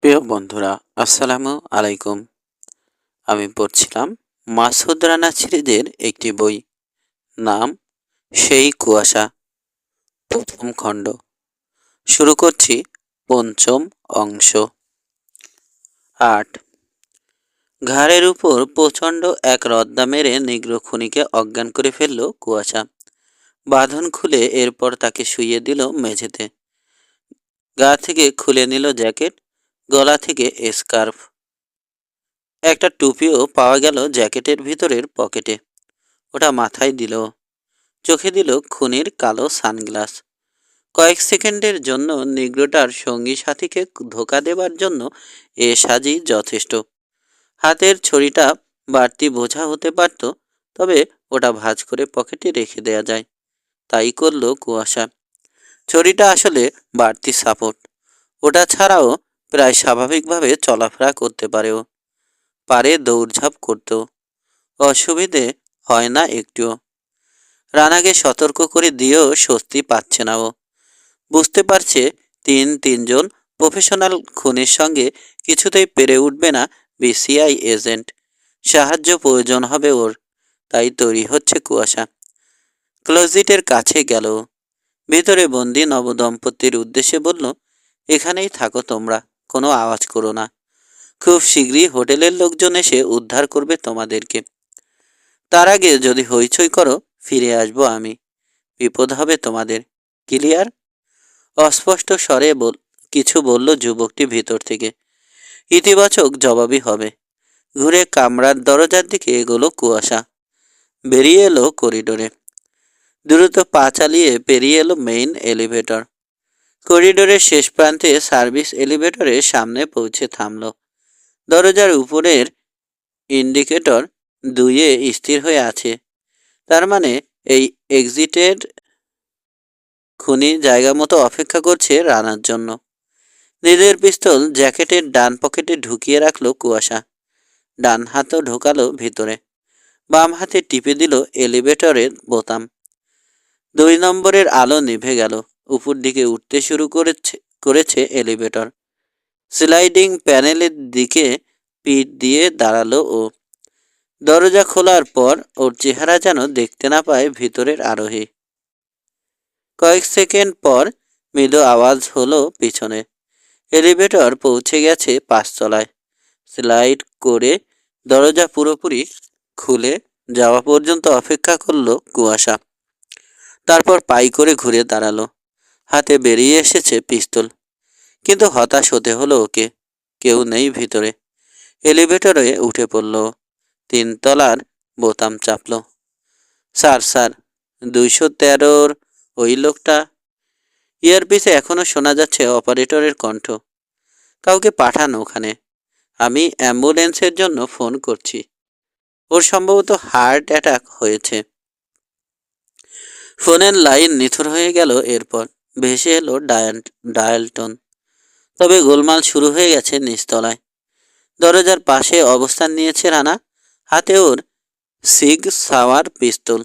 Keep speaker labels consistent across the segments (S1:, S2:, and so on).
S1: প্রিয় বন্ধুরা, আসসালামু আলাইকুম। আমি পড়ছিলাম মাসুদ রানা সিরিজের একটি বই, নাম সেই কুয়াশা, প্রথম খণ্ড। শুরু করছি পঞ্চম অংশ। 8। ঘাড়ের উপর প্রচণ্ড এক রদ্দা মেরে নিগ্রো খুনিকে অজ্ঞান করে ফেলল কুয়াশা। বাঁধন খুলে এরপর তাকে শুইয়ে দিল মেঝেতে। গা থেকে খুলে নিল জ্যাকেট, গলা থেকে স্কার্ফ। একটা টুপিও পাওয়া গেল জ্যাকেটের ভিতরের পকেটে। ওটা মাথায় দিল। চোখে দিল খুনির কালো সানগ্লাস। কয়েক সেকেন্ডের জন্য নিগ্রোটার সঙ্গী সাথীকে ধোঁকা দেবার জন্য এ সাজই যথেষ্ট। হাতের ছড়িটা বাড়তি বোঝা হতে পারত, তবে ওটা ভাঁজ করে পকেটে রেখে দেয়া যায়। তাই করল কুয়াশা। ছড়িটা আসলে বাড়তি সাপোর্ট। ওটা ছাড়াও প্রায় স্বাভাবিকভাবে চলাফেরা করতে পারেও, পারে দৌড়ঝাঁপ করতেও। অসুবিধে হয় না একটুও। রানাকে সতর্ক করে দিয়েও স্বস্তি পাচ্ছে না ও। বুঝতে পারছে তিনজন প্রফেশনাল খুনির সঙ্গে কিছুতেই পেরে উঠবে না বিসিআই এজেন্ট। সাহায্য প্রয়োজন হবে ওর। তাই তৈরি হচ্ছে কুয়াশা। ক্লোজিটের কাছে গেল। ভিতরে বন্দি নবদম্পতির উদ্দেশ্যে বলল, এখানেই থাকো তোমরা, কোনো আওয়াজ করো না। খুব শীঘ্রই হোটেলের লোকজন এসে উদ্ধার করবে তোমাদেরকে। তার আগে যদি হইচই করো, ফিরে আসবো আমি। বিপদ হবে তোমাদের। ক্লিয়ার? অস্পষ্ট স্বরে কিছু বলল যুবকটি ভিতর থেকে। ইতিবাচক জবাবই হবে। ঘুরে কামরার দরজার দিকে এগোলো কুয়াশা। বেরিয়ে এলো করিডোরে। দ্রুত পা চালিয়ে পেরিয়ে এলো মেইন এলিভেটর। করিডোরের শেষ প্রান্তে সার্ভিস এলিভেটরের সামনে পৌঁছে থামল। দরজার উপরের ইন্ডিকেটর 2-এ স্থির হয়ে আছে। তার মানে এই এক্সিটের খুনি জায়গা মতো অপেক্ষা করছে রানার জন্য। নিজের পিস্তল জ্যাকেটের ডান পকেটে ঢুকিয়ে রাখলো কুয়াশা। ডান হাতও ঢোকালো ভিতরে। বাম হাতে টিপে দিল এলিভেটরের বোতাম। 2 নম্বরের আলো নিভে গেল। উপর দিকে উঠতে শুরু করেছে এলিভেটর। স্লাইডিং প্যানেলের দিকে পিঠ দিয়ে দাঁড়ালো ও। দরজা খোলার পর ওর চেহারা যেন দেখতে না পায় ভিতরের আরোহী। কয়েক সেকেন্ড পর মৃদু আওয়াজ হলো পিছনে। এলিভেটর পৌঁছে গেছে 5 তলায়। স্লাইড করে দরজা পুরোপুরি খুলে যাওয়া পর্যন্ত অপেক্ষা করলো কুয়াশা। তারপর পাই করে ঘুরে দাঁড়ালো। হাতে বেরিয়ে এসেছে পিস্তল। কিন্তু হতাশ হতে হলো ওকে। কেউ নেই ভিতরে। এলিভেটরে উঠে পড়ল। 3 তলার বোতাম চাপল। স্যার, 213-র ওই লোকটা। ইয়ারপিসে এখনো শোনা যাচ্ছে অপারেটরের কণ্ঠ। কাউকে পাঠান ওখানে। আমি অ্যাম্বুলেন্সের জন্য ফোন করছি। ওর সম্ভবত হার্ট অ্যাটাক হয়েছে। ফোনের লাইন নিথর হয়ে গেল। এরপর ভেসে এলো ডায়াল টোন। তবে গোলমাল শুরু হয়ে গেছে নিচতলায়। দরজার পাশে অবস্থান নিয়েছে রানা। হাতে ওর সিগ সাওয়ার পিস্তল।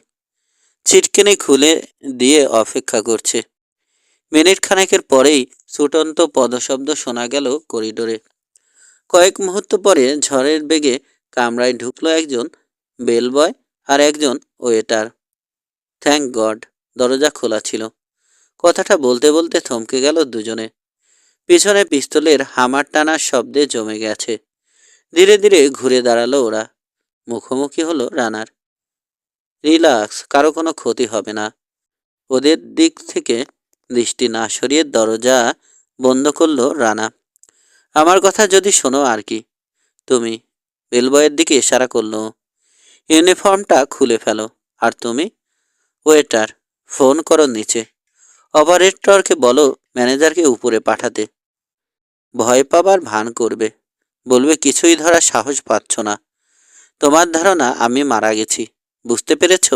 S1: ছিটকেনি খুলে দিয়ে অপেক্ষা করছে। মিনিট খানেকের পরেই ছুটন্ত পদশব্দ শোনা গেল করিডোরে। কয়েক মুহূর্ত পরে ঝড়ের বেগে কামরায় ঢুকলো একজন বেলবয় আর একজন ওয়েটার। থ্যাঙ্ক গড, দরজা খোলা ছিল। কথাটা বলতে বলতে থমকে গেল দুজনে। পিছনে পিস্তলের হামার টানার শব্দে জমে গেছে। ধীরে ধীরে ঘুরে দাঁড়ালো ওরা। মুখোমুখি হলো রানার। রিল্যাক্স, কারো কোনো ক্ষতি হবে না। ওদের দিক থেকে দৃষ্টি না সরিয়ে দরজা বন্ধ করলো রানা। আমার কথা যদি শোনো আর কি। তুমি? বেলবয়ের দিকে ইশারা করলো। ইউনিফর্মটা খুলে ফেলো। আর তুমি? ওয়েটার, ফোন করো নিচে। অপারেটরকে বলো ম্যানেজারকে উপরে পাঠাতে। ভয় পাবার ভান করবে। বলবে কিছুই ধরার সাহস পাচ্ছ না। তোমার ধারণা আমি মারা গেছি। বুঝতে পেরেছ?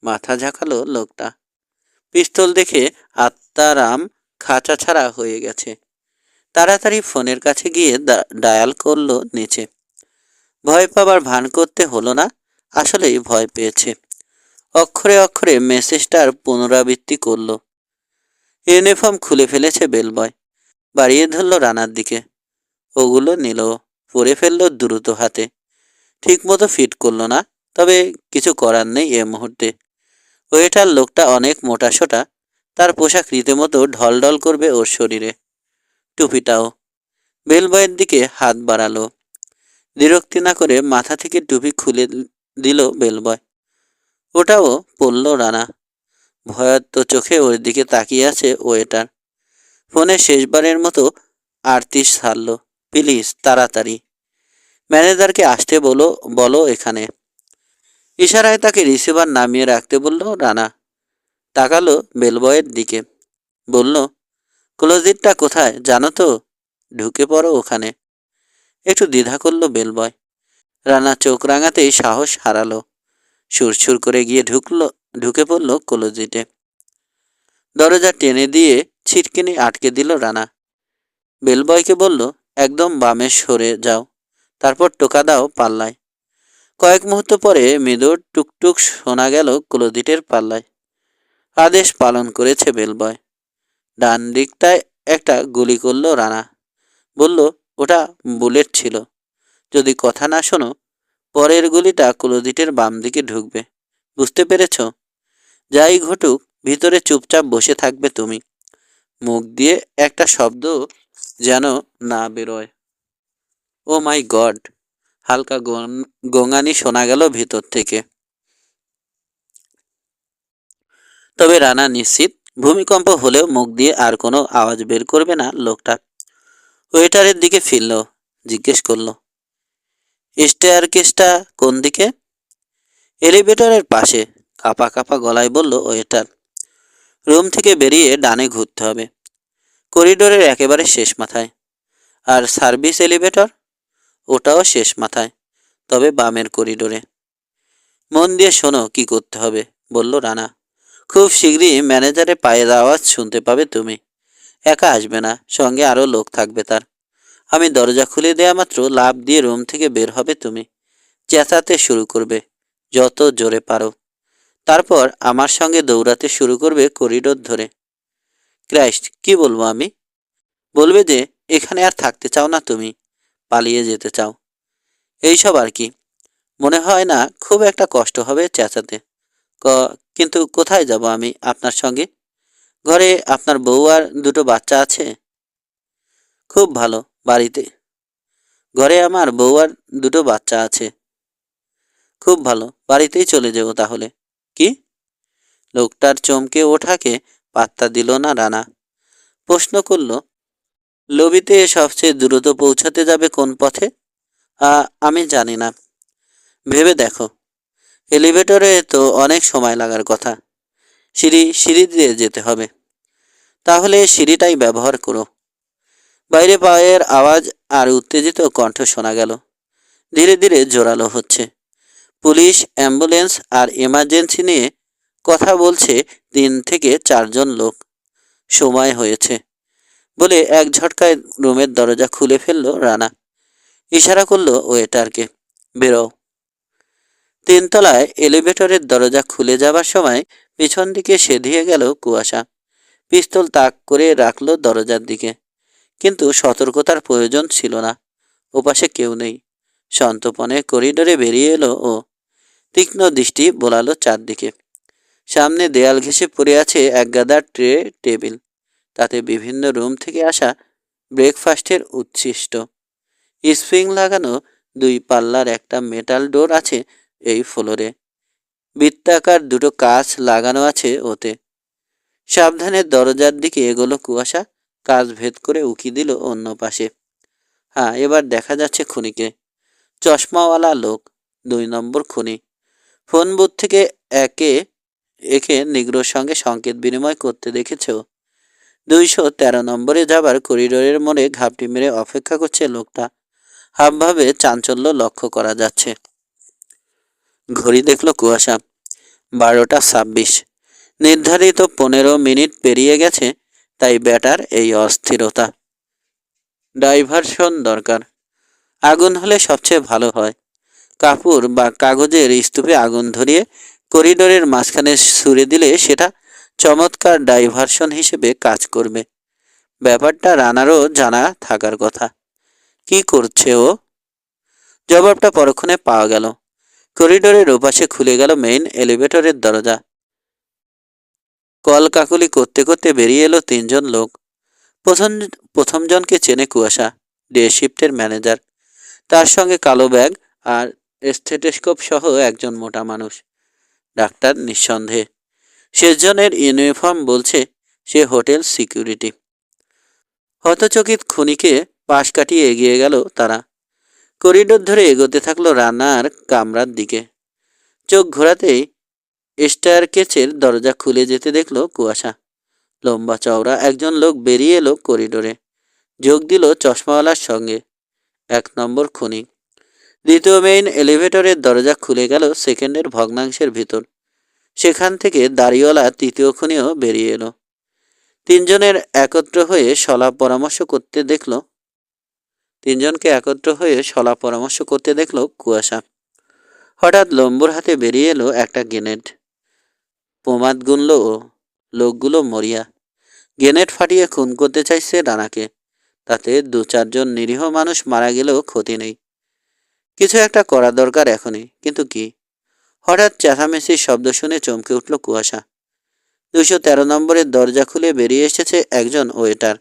S1: মাথা ঝাঁকালো লোকটা। পিস্তল দেখে আত্মারাম খাঁচা ছাড়া হয়ে গেছে। তাড়াতাড়ি ফোনের কাছে গিয়ে ডায়াল করলো নিচে। ভয় পাবার ভান করতে হলো না। আসলেই ভয় পেয়েছে। অক্ষরে অক্ষরে মেসেজটার পুনরাবৃত্তি করলো। ইউনিফর্ম খুলে ফেলেছে বেলবয়। বাড়িয়ে ধরল রানার দিকে। ওগুলো নিল, পরে ফেললো দ্রুত হাতে। ঠিক মতো ফিট করলো না, তবে কিছু করার নেই এ মুহূর্তে। ওয়েটার লোকটা অনেক মোটাসোটা, তার পোশাক রীতিমতো ঢলঢল করবে ওর শরীরে। টুপিটাও। বেলবয়ের দিকে হাত বাড়ালো। বিরক্তি না করে মাথা থেকে টুপি খুলে দিল বেলবয়। ওটাও পড়ল রানা। ভয়ার্ত চোখে ওর দিকে তাকিয়ে আছে ওয়েটার। ফোনে শেষবারের মতো আরতিশ ছাড়ল, প্লিজ তাড়াতাড়ি ম্যানেজারকে আসতে বলো বলো এখানে। ইশারায় তাকে রিসিভার নামিয়ে রাখতে বলল রানা। তাকালো বেলবয়ের দিকে, বলল, ক্লোজিটটা কোথায় জানো তো? ঢুকে পড়ো ওখানে। একটু দ্বিধা করলো বেলবয়। রানা চোখ রাঙাতেই সাহস হারালো। সুরসুর করে গিয়ে ঢুকে পড়ল ক্লোজিটে। দরজা টেনে দিয়ে ছিটকিনি আটকে দিল রানা। বেলবয়কে বলল, একদম বামে সরে যাও, তারপর টোকা দাও পাল্লায়। কয়েক মুহূর্ত পরে মৃদু টুকটুক শোনা গেল ক্লোজিটের পাল্লায়। আদেশ পালন করেছে বেলবয়। ডান দিকটায় একটা গুলি করল রানা। বলল, ওটা বুলেট ছিল। যদি কথা না শোনো, পরের গুলিটা ক্লোজিটের বাম দিকে ঢুকবে। বুঝতে পেরেছ? যাই ঘটুক, ভিতরে চুপচাপ বসে থাকবে তুমি। মুখ দিয়ে একটা শব্দ যেন না বেরোয়। ও মাই গড! হালকা গোঙানি শোনা গেল ভিতর থেকে। তবে রানা নিশ্চিত, ভূমিকম্প হলেও মুখ দিয়ে আর কোনো আওয়াজ বের করবে না লোকটা। ওয়েটারের দিকে ফিরল, জিজ্ঞেস করল, স্টেয়ারকেসটা কোন দিকে? এলিভেটরের পাশে, কাঁপা কাঁপা গলায় বলল ওয়েটার। রুম থেকে বেরিয়ে ডানে ঘুরতে হবে, করিডোরের একেবারে শেষ মাথায়। আর সার্ভিস এলিভেটর? ওটাও শেষ মাথায়, তবে বামের করিডোরে। মন দিয়ে শোনো কি করতে হবে, বলল রানা। খুব শীঘ্রই ম্যানেজারের পায়ের আওয়াজ শুনতে পাবে তুমি। একা আসবে না, সঙ্গে আরও লোক থাকবে তার। আমি দরজা খুলে দেয়া মাত্র লাফ দিয়ে রুম থেকে বের হবে তুমি। চেঁচাতে শুরু করবে, যত জোরে পারো। তারপর আমার সঙ্গে দৌড়াতে শুরু করবে করিডোর ধরে। ক্রাইস্ট, কি বলবো আমি? বলবে যে এখানে আর থাকতে চাও না তুমি, পালিয়ে যেতে চাও। এইসব আর কি। মনে হয় না খুব একটা কষ্ট হবে চেঁচাতে। কিন্তু কোথায় যাব আমি আপনার সঙ্গে? ঘরে আপনার বউ আর দুটো বাচ্চা আছে। খুব ভালো, বাড়িতে। ঘরে আমার বউ আর দুটো বাচ্চা আছে। খুব ভালো, বাড়িতেই চলে যাব তাহলে। কি? লোকটার চমকে ওঠাকে পাত্তা দিল না রানা। প্রশ্ন করল, লবিতে সবচেয়ে দ্রুত পৌঁছাতে যাবে কোন পথে? আমি জানি না। ভেবে দেখো। এলিভেটরে তো অনেক সময় লাগার কথা। সিঁড়ি দিয়ে যেতে হবে। তাহলে সিঁড়িটাই ব্যবহার করো। বাইরে পায়ের আওয়াজ আর উত্তেজিত কণ্ঠ শোনা গেল। ধীরে ধীরে জোরালো হচ্ছে। পুলিশ, অ্যাম্বুলেন্স আর এমার্জেন্সি নিয়ে কথা বলছে 3 থেকে 4 জন লোক। সময় হয়েছে বলে এক ঝটকায় রুমের দরজা খুলে ফেলল রানা। ইশারা করলো ওয়েটারকে, বেরো। 3 তলায় এলিভেটরের দরজা খুলে যাবার সময় পিছন দিকে সেধিয়ে গেল কুয়াশা। পিস্তল তাক করে রাখলো দরজার দিকে, কিন্তু সতর্কতার প্রয়োজন ছিল না। ওপাশে কেউ নেই। সন্তপনে করিডোরে বেরিয়ে এলো ও। তীক্ষ্ণ দৃষ্টি বোলালো চারদিকে। সামনে দেয়াল ঘেঁষে পড়ে আছে একগাদা ট্রে টেবিল, তাতে বিভিন্ন রুম থেকে আসা ব্রেকফাস্টের উচ্ছিষ্ট। স্প্রিং লাগানো 2 পাল্লার একটা মেটাল ডোর আছে এই ফ্লোরে। বৃত্তাকার 2টো কাঁচ লাগানো আছে ওতে। সাবধানে দরজার দিকে এগোলো কুয়াশা। কাঁচ ভেদ করে উকি দিল অন্য পাশে। হ্যাঁ, এবার দেখা যাচ্ছে খুনিকে। চশমাওয়ালা লোক, 2 নম্বর খুনি। ফোন বুথ থেকে একে নিগ্রোর সঙ্গে সংকেত বিনিময় করতে দেখেছ। 213 নম্বরে যাবার করিডোরের মোড়ে ঘাপটি মেরে অপেক্ষা করছে লোকটা। হাবভাবে চাঞ্চল্য লক্ষ্য করা যাচ্ছে। ঘড়ি দেখল কুয়াশা, 12টা 26। নির্ধারিত 15 মিনিট পেরিয়ে গেছে, তাই ব্যাটার এই অস্থিরতা। ডাইভারশন দরকার। আগুন হলে সবচেয়ে ভালো হয়। কাপড় বা কাগজের স্তূপে আগুন ধরিয়ে করিডোরের মাঝখানে ছুড়ে দিলে সেটা চমৎকার ডাইভারশন হিসেবে কাজ করবে। ব্যাপারটা রানারও জানা থাকার কথা। কি করছে ও? জবাবটা পরক্ষণে পাওয়া গেল। করিডোরের ওপাশে খুলে গেল মেইন এলিভেটরের দরজা। কলকাকলি করতে করতে বেরিয়ে এলো তিনজন লোক। প্রথম প্রথম জনকে চেনে কুয়াশা, ডে শিফটের ম্যানেজার। তার সঙ্গে কালো ব্যাগ আর স্টেথোস্কোপ সহ একজন মোটা মানুষ, ডাক্তার নিঃসন্দেহে। শেষজনের ইউনিফর্ম বলছে সে হোটেল সিকিউরিটি। হতচকিত খুনিকে পাশ কাটিয়ে এগিয়ে গেল তারা। করিডোর ধরে এগোতে থাকলো রান্নার কামরার দিকে। চোখ ঘোরাতেই স্টারকেসের দরজা খুলে যেতে দেখলো কুয়াশা। লম্বা চওড়া একজন লোক বেরিয়ে এলো করিডোরে, যোগ দিল চশমাওয়ালার সঙ্গে। 1 নম্বর খুনি। দ্বিতীয় মেইন এলিভেটরের দরজা খুলে গেল সেকেন্ডের ভগ্নাংশের ভিতর। সেখান থেকে দাড়িওয়ালা তৃতীয় খুনিও বেরিয়ে এলো। তিনজনের একত্র হয়ে সলাপ পরামর্শ করতে দেখল তিনজনকে একত্র হয়ে সলাপ পরামর্শ করতে দেখলো কুয়াশা। হঠাৎ লম্বুর হাতে বেরিয়ে এলো একটা গ্রেনেড। প্রমাদ গুনল ও। লোকগুলো মরিয়া। গ্রেনেড ফাটিয়ে খুন করতে চাইছে রানাকে। তাতে 2-4 জন নিরীহ মানুষ মারা গেলেও ক্ষতি নেই। কিছু একটা করা দরকার এখনই, কিন্তু কি? হঠাৎ চেঁচামেচির শব্দ শুনে চমকে উঠল কুয়াশা। 213 নম্বরের দরজা খুলে বেরিয়ে এসেছে একজন ওয়েটার।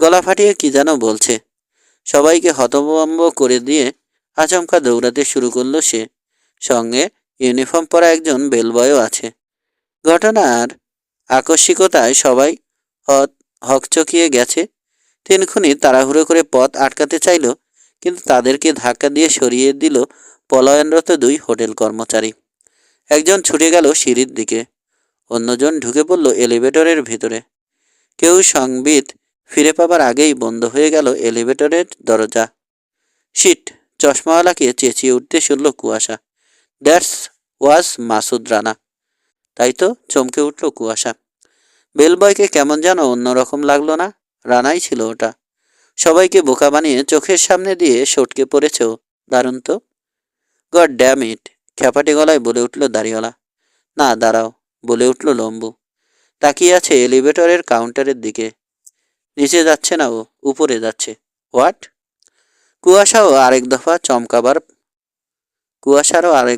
S1: গলা ফাটিয়ে কি যেন বলছে। সবাইকে হতভম্ব করে দিয়ে আচমকা দৌড়াতে শুরু করলো সে। সঙ্গে ইউনিফর্ম পরা একজন বেলবয়ও আছে। ঘটনার আকস্মিকতায় সবাই হকচকিয়ে গেছে। 3 খুনি তাড়াহুড়ো করে পথ আটকাতে চাইল, কিন্তু তাদেরকে ধাক্কা দিয়ে সরিয়ে দিল পলায়নরত 2 হোটেল কর্মচারী। একজন ছুটে গেল সিঁড়ির দিকে, অন্যজন ঢুকে পড়ল এলিভেটরের ভিতরে। কেউ সংবিত ফিরে পাবার আগেই বন্ধ হয়ে গেল এলিভেটরের দরজা। শিট! চশমাওয়ালাকে চেঁচিয়ে উঠতে শুনল কুয়াশা। দ্যাটস ওয়াজ মাসুদ রানা। তাই তো, চমকে উঠল কুয়াশা। বেলবয়কে কেমন যেন অন্যরকম লাগলো না? রানাই ছিল ওটা। সবাইকে বোকা বানিয়ে চোখের সামনে দিয়ে সটকে পড়েছেও। দারুণ তো। God damn it! খ্যাপাটে গলায় বলে উঠল দাড়িওয়ালা। না, দাঁড়াও, বলে উঠল লম্বু। তাকিয়ে আছে এলিভেটরের কাউন্টারের দিকে। নিচে যাচ্ছে না ও, উপরে যাচ্ছে। হোয়াট? কুয়াশারও আরেক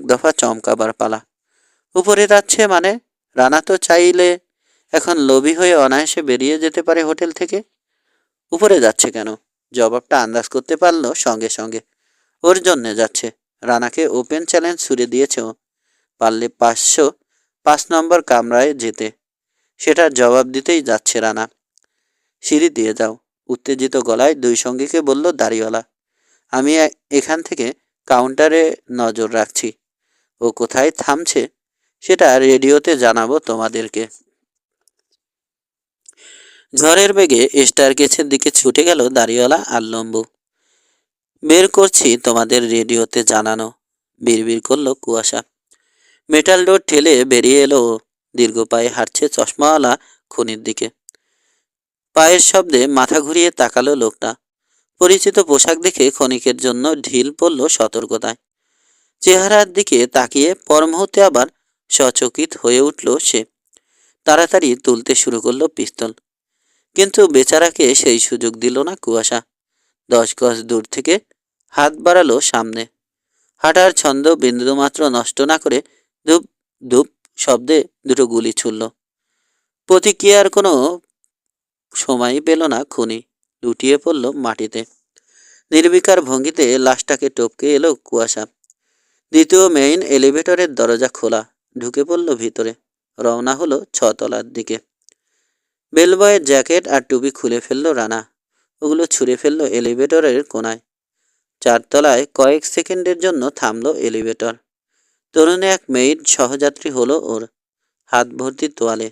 S1: দফা চমকাবার পালা। উপরে যাচ্ছে মানে? রানা তো চাইলে এখন লোভী হয়ে অনায়াসে বেরিয়ে যেতে পারে হোটেল থেকে। উপরে যাচ্ছে কেন? জবাবটা আন্দাজ করতে পারল সঙ্গে সঙ্গে। ওর জন্যে যাচ্ছে। রানাকে ওপেন চ্যালেঞ্জ ছুড়ে দিয়েছে ও। পারলে 505 নম্বর কামরায় যেতে। সেটার জবাব দিতেই যাচ্ছে রানা। সিঁড়ি দিয়ে যাও, উত্তেজিত গলায় 2 সঙ্গীকে বলল দাড়িওয়ালা। আমি এখান থেকে কাউন্টারে নজর রাখছি। ও কোথায় থামছে সেটা রেডিওতে জানাবো তোমাদেরকে। ঝড়ের বেগে স্টারকেসের দিকে ছুটে গেল দাড়িওয়ালা আর লম্বু। বের করছি তোমাদের রেডিওতে জানানো, বিড়বিড় করল কুয়াশা। মেটাল ডোর ঠেলে বেরিয়ে এলো। দীর্ঘ পায়ে হাঁটছে চশমাওয়ালা খুনির দিকে। পায়ের শব্দে মাথা ঘুরিয়ে তাকালো লোকটা। পরিচিত পোশাক দেখে ক্ষণিকের জন্য ঢিল পড়ল সতর্কতায়। চেহারার দিকে তাকিয়ে পর মুহূর্তে আবার সচকিত হয়ে উঠল সে। তাড়াতাড়ি তুলতে শুরু করলো পিস্তল। কিন্তু বেচারাকে সেই সুযোগ দিল না কুয়াশা। 10 গজ দূর থেকে হাত বাড়ালো সামনে। হাঁটার ছন্দ বিন্দুমাত্র নষ্ট না করে ধূপ ধূপ শব্দে 2টো গুলি ছুড়ল। প্রতিক্রিয়ার কোনো সময়ই পেল না খুনি। লুটিয়ে পড়ল মাটিতে। নির্বিকার ভঙ্গিতে লাশটাকে টপকে এলো কুয়াশা। দ্বিতীয় মেইন এলিভেটরের দরজা খোলা। ঢুকে পড়ল ভিতরে। রওনা হলো 6 তলার দিকে। বেলবয়ের জ্যাকেট আর টুপি খুলে ফেলল রানা। ওগুলো ছুঁড়ে ফেলল এলিভেটরের কোনায়। 4 তলায় কয়েক সেকেন্ডের জন্য থামল এলিভেটর। তরুণী এক মেইড সহযাত্রী হলো ওর। হাত ভর্তি তোয়ালে।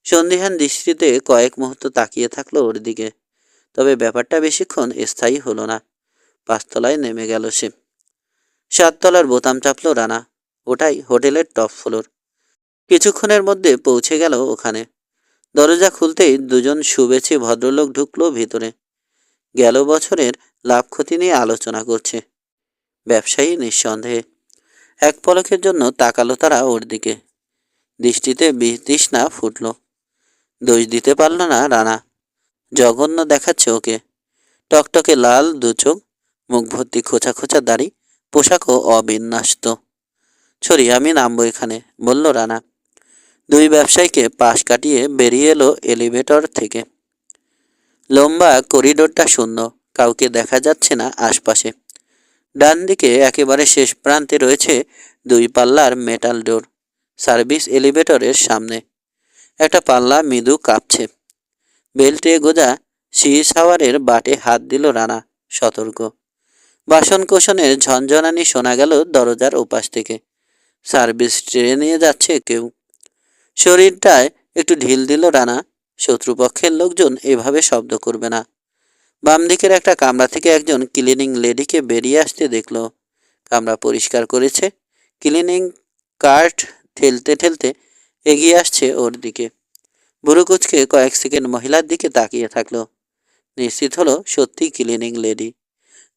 S1: সন্দিহান দৃষ্টিতে কয়েক মুহূর্ত তাকিয়ে থাকলো ওর দিকে। তবে ব্যাপারটা বেশিক্ষণ স্থায়ী হলো না। 5 তলায় নেমে গেল সে। 7 তলার বোতাম চাপল রানা। ওটাই হোটেলের টপ ফ্লোর। কিছুক্ষণের মধ্যে পৌঁছে গেল ওখানে। দরজা খুলতেই 2জন শুভেচ্ছী ভদ্রলোক ঢুকলো ভিতরে। গেল বছরের লাভ ক্ষতি নিয়ে আলোচনা করছে। ব্যবসায়ী নিঃসন্দেহে। এক পলকের জন্য তাকালো তারা ওর দিকে। দৃষ্টিতে বিতৃষ্ণা ফুটল। দোষ দিতে পারল না রানা। জঘন্য দেখাচ্ছে ওকে। টকটকে লাল দু চোখ, মুখ ভর্তি খোঁচা খোঁচা দাড়ি, পোশাকও অবিন্যস্ত। ছড়ি, আমি নামবো এখানে, বলল রানা। দুই ব্যবসায়ীকে পাশ কাটিয়ে বেরিয়ে এলো এলিভেটর থেকে। লম্বা করিডোরটা শূন্য, কাউকে দেখা যাচ্ছে না আশপাশে। ডান দিকে একেবারে শেষ প্রান্তে রয়েছে দুই পাল্লার মেটাল ডোর। সার্ভিস এলিভেটরের সামনে একটা পাল্লা মৃদু কাঁপছে। বেল্টে গোজা সিসাওয়ারের বাটে হাত দিল রানা, সতর্ক। বাসন কোষণের ঝনঝনানি শোনা গেল দরজার ওপাশ থেকে। সার্ভিস ট্রেনে নিয়ে যাচ্ছে কেউ। শরীরটায় একটু ঢিল দিল রানা। শত্রুপক্ষের লোকজন এভাবে শব্দ করবে না। বাম দিকের একটা কামরা থেকে একজন ক্লিনিং লেডিকে বেরিয়ে আসতে দেখল। কামরা পরিষ্কার করেছে। ক্লিনিং কার্ট ঠেলতে ঠেলতে এগিয়ে আসছে ওর দিকে। বুড়ো কুচকে কয়েক সেকেন্ড মহিলার দিকে তাকিয়ে থাকলো। নিশ্চিত হলো সত্যি ক্লিনিং লেডি,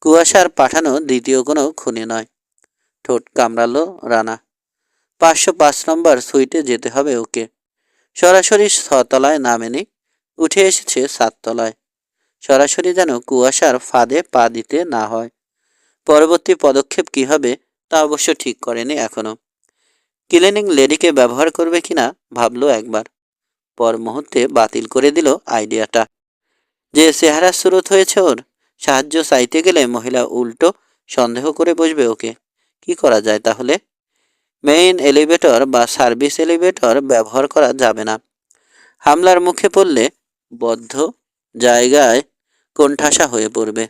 S1: কুয়াশার পাঠানো দ্বিতীয় কোনো খুনি নয়। ঠোঁট কামড়ালো রানা। 505 নম্বর সুইটে যেতে হবে ওকে। সরাসরি 6 তলায় নামেনি, উঠে এসেছে 7 তলায়। সরাসরি যেন কুয়াশার ফাঁদে পা দিতে না হয়। পরবর্তী পদক্ষেপ কি হবে তা অবশ্য ঠিক করেনি এখনো। ক্লিনিং লেডিকে ব্যবহার করবে কিনা ভাবলো একবার, পর মুহূর্তে বাতিল করে দিল আইডিয়াটা। যে চেহারা স্রোত হয়েছে ওর, সাহায্য চাইতে গেলে মহিলা উল্টো সন্দেহ করে বসবে ওকে। কি করা যায় তাহলে? মেইন এলিভেটর বা সার্ভিস এলিভেটর ব্যবহার করা যাবে না। হামলার মুখে পড়লে বদ্ধ জায়গায় কোণঠাসা হয়ে পড়বে।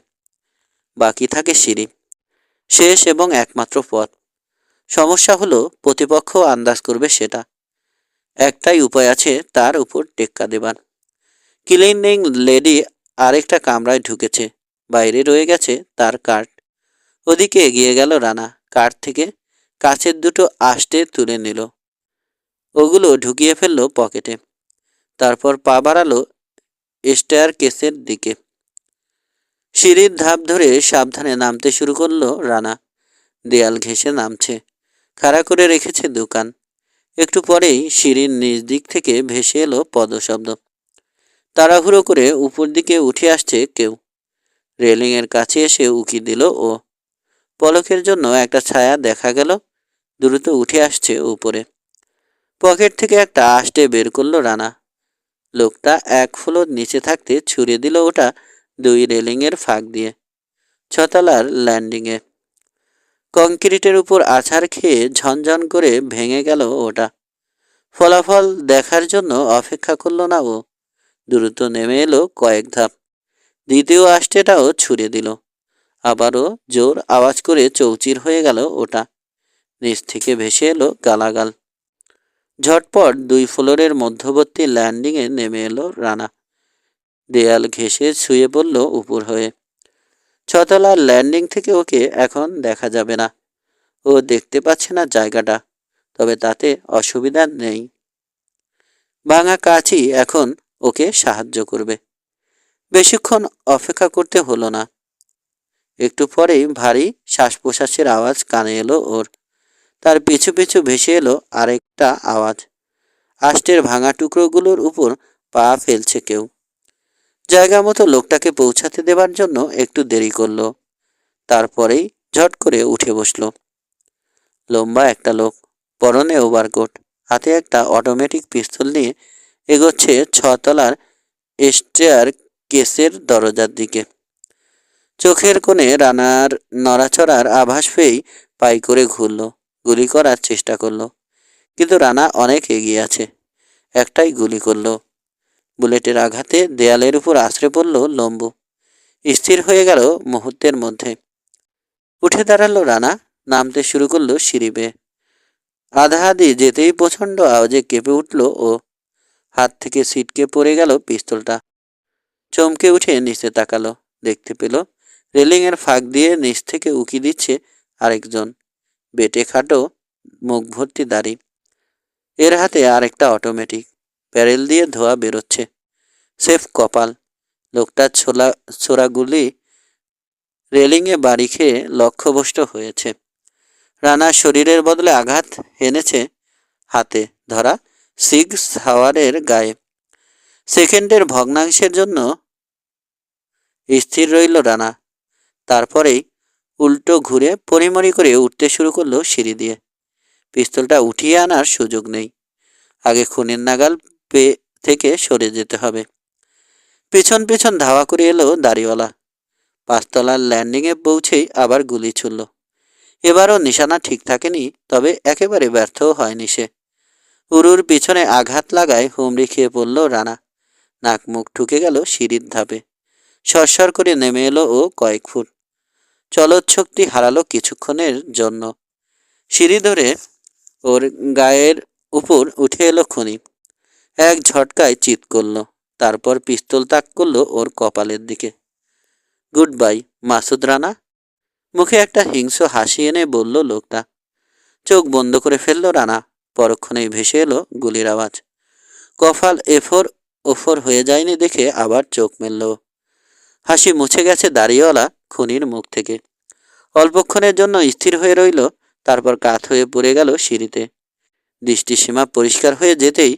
S1: বাকি থাকে সিঁড়ি, শেষ এবং একমাত্র পথ। সমস্যা হলো প্রতিপক্ষ আন্দাজ করবে সেটা। একটাই উপায় আছে তার উপর টেক্কা দেবার। ক্লিনিং লেডি আরেকটা কামরায় ঢুকেছে। বাইরে রয়ে গেছে তার কার্ড। ওদিকে এগিয়ে গেল রানা। কার্ড থেকে কাচের দুটো আষ্টে তুলে নিল। ওগুলো ঢুকিয়ে ফেলল পকেটে। তারপর পা বাড়ালো স্টেয়ার কেসের দিকে। সিঁড়ির ধাপ ধরে সাবধানে নামতে শুরু করলো রানা। দেয়াল ঘেঁষে নামছে। খাড়া করে রেখেছে দোকান। একটু পরেই সিঁড়ির নিচ দিক থেকে ভেসে এলো পদশব্দ। তাড়াহুড়ো করে উপর দিকে উঠে আসছে কেউ। রেলিংয়ের কাছে এসে উকি দিল ও। পলকের জন্য একটা ছায়া দেখা গেল দ্রুত উঠে আসছে উপরে। পকেট থেকে একটা আষ্টে বের করলো রানা। লোকটা 1 ফ্লোর নিচে থাকতে ছুড়ে দিল ওটা 2 রেলিংয়ের ফাঁক দিয়ে। 6 তলার ল্যান্ডিংয়ে কংক্রিটের উপর আছাড় খেয়ে ঝনঝন করে ভেঙে গেল ওটা। ফলাফল দেখার জন্য অপেক্ষা করলো না ও। দ্রুত নেমে এলো কয়েক ধাপ। দ্বিতীয় আষ্টেটাও ছুড়ে দিল। আবারও জোর আওয়াজ করে চৌচির হয়ে গেল ওটা। নিচ থেকে ভেসে এলো গালাগাল। ঝটপট 2 ফ্লোরের মধ্যবর্তী ল্যান্ডিংয়ে নেমে এলো রানা। দেয়াল ঘেঁষে শুয়ে পড়ল উপর হয়ে। 6 তলার ল্যান্ডিং থেকে ওকে এখন দেখা যাবে না। ও দেখতে পাচ্ছে না জায়গাটা, তবে তাতে অসুবিধা নেই। ভাঙা কাঁচই এখন ওকে সাহায্য করবে। বেশিক্ষণ অপেক্ষা করতে হলো না। একটু পরেই ভারী শ্বাস প্রশ্বাসের আওয়াজ কানে এলো ওর। তার পিছু পিছু ভেসে এলো আরেকটা আওয়াজ। আষ্টের ভাঙা টুকরোগুলোর উপর পা ফেলছে কেউ। জায়গা মতো লোকটাকে পৌঁছাতে দেবার জন্য একটু দেরি করলো। তারপরেই ঝট করে উঠে বসলো। লম্বা একটা লোক, পরনে ওভারকোট, হাতে একটা অটোমেটিক পিস্তল নিয়ে এগোচ্ছে 6 তলার স্টেয়ার কেসের দরজার দিকে। চোখের কোণে রানার নড়াচড়ার আভাস পেয়েই পাই করে ঘুরল। গুলি করার চেষ্টা করলো, কিন্তু রানা অনেক এগিয়ে আছে। একটাই গুলি করলো। বুলেটের আঘাতে দেয়ালের উপর আছড়ে পড়ল লম্বু। স্থির হয়ে গেল মুহূর্তের মধ্যে। উঠে দাঁড়ালো রানা, নামতে শুরু করলো সিঁড়ি বেয়ে। আধা আধি যেতেই প্রচণ্ড আওয়াজে কেঁপে উঠল ও। হাত থেকে ছিটকে পড়ে গেল পিস্তলটা। চমকে উঠে নিচে তাকালো। দেখতে পেল রেলিংয়ের ফাঁক দিয়ে নিচ থেকে উকি দিচ্ছে আরেকজন। বেটে খাটো, মুখ ভর্তি দাড়ি। এর হাতে আরেকটা অটোমেটিক। ব্যারেল দিয়ে ধোঁয়া বেরোচ্ছে। সেফ কপাল। লোকটার ছোড়া গুলি রেলিংয়ে বাড়ি খেয়ে লক্ষ্যভ্রষ্ট হয়েছে। রানার শরীরের বদলে আঘাত হেনেছে হাতে ধরা সিগ সাওয়ারের গায়ে। সেকেন্ডের ভগ্নাংশের জন্য স্থির রইল রানা। তারপরেই উল্টো ঘুরে পরিমরি করে উঠতে শুরু করলো সিঁড়ি দিয়ে। পিস্তলটা উঠিয়ে আনার সুযোগ নেই। আগে খুনের নাগাল থেকে সরে যেতে হবে। পেছন পেছন ধাওয়া করে এলো দাড়িওয়ালা। পাঁচতলার ল্যান্ডিংয়ে পৌঁছেই আবার গুলি ছুড়ল। এবারও নিশানা ঠিক থাকেনি, তবে একেবারে ব্যর্থও হয়নি সে। উরুর পিছনে আঘাত লাগায় হুমড়ি খেয়ে পড়ল রানা। নাক মুখ ঠুকে গেল সিঁড়ির ধাপে। সরসর করে নেমে এলো ও কয়েক ফুট। চলৎশক্তি হারালো কিছুক্ষণের জন্য। সিঁড়ি ধরে ওর গায়ের উপর উঠে এলো খুনি। এক ঝটকায় চিৎ করল। তারপর পিস্তল তাক করলো ওর কপালের দিকে। Good bye Masud Rana. মুখে একটা হিংস্র হাসি এনে বলল লোকটা। চোখ বন্ধ করে ফেলল রানা। পরক্ষণেই ভেসে এলো গুলির আওয়াজ। কপাল এফোর ওফর হয়ে যায়নি দেখে আবার চোখ মেলল। হাসি মুছে গেছে দাড়িওয়ালা খুনির মুখ থেকে। অল্পক্ষণের জন্য স্থির হয়ে রইল, তারপর কাত হয়ে পড়ে গেল সিঁড়িতে। দৃষ্টিসীমা পরিষ্কার হয়ে যেতেই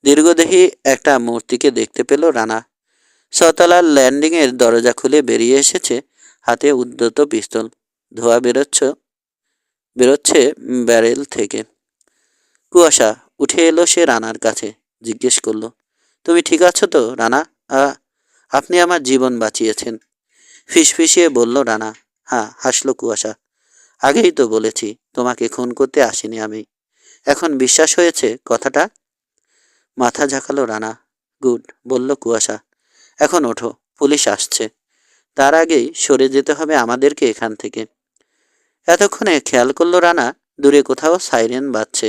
S1: দীর্ঘদেহী একটা মূর্তিকে দেখতে পেল রানা। ছতলার ল্যান্ডিংয়ের দরজা খুলে বেরিয়ে এসেছে, হাতে উদ্ধত পিস্তল। ধোঁয়া বেরোচ্ছে ব্যারেল থেকে। কুয়াশা উঠে এলো সে রানার কাছে। জিজ্ঞেস করলো, তুমি ঠিক আছো তো রানা? আপনি আমার জীবন বাঁচিয়েছেন। ফিসফিসিয়ে বলল রানা। হ্যাঁ, হাসলো কুয়াশা। আগেই তো বলেছি তোমাকে খুন করতে আসিনি আমি। এখন বিশ্বাস হয়েছে কথাটা? মাথা ঝাঁকালো রানা। গুড, বলল কুয়াশা। এখন ওঠো, পুলিশ আসছে। তার আগেই সরে যেতে হবে আমাদেরকে এখান থেকে। এতক্ষণে খেয়াল করলো রানা, দূরে কোথাও সাইরেন বাজছে।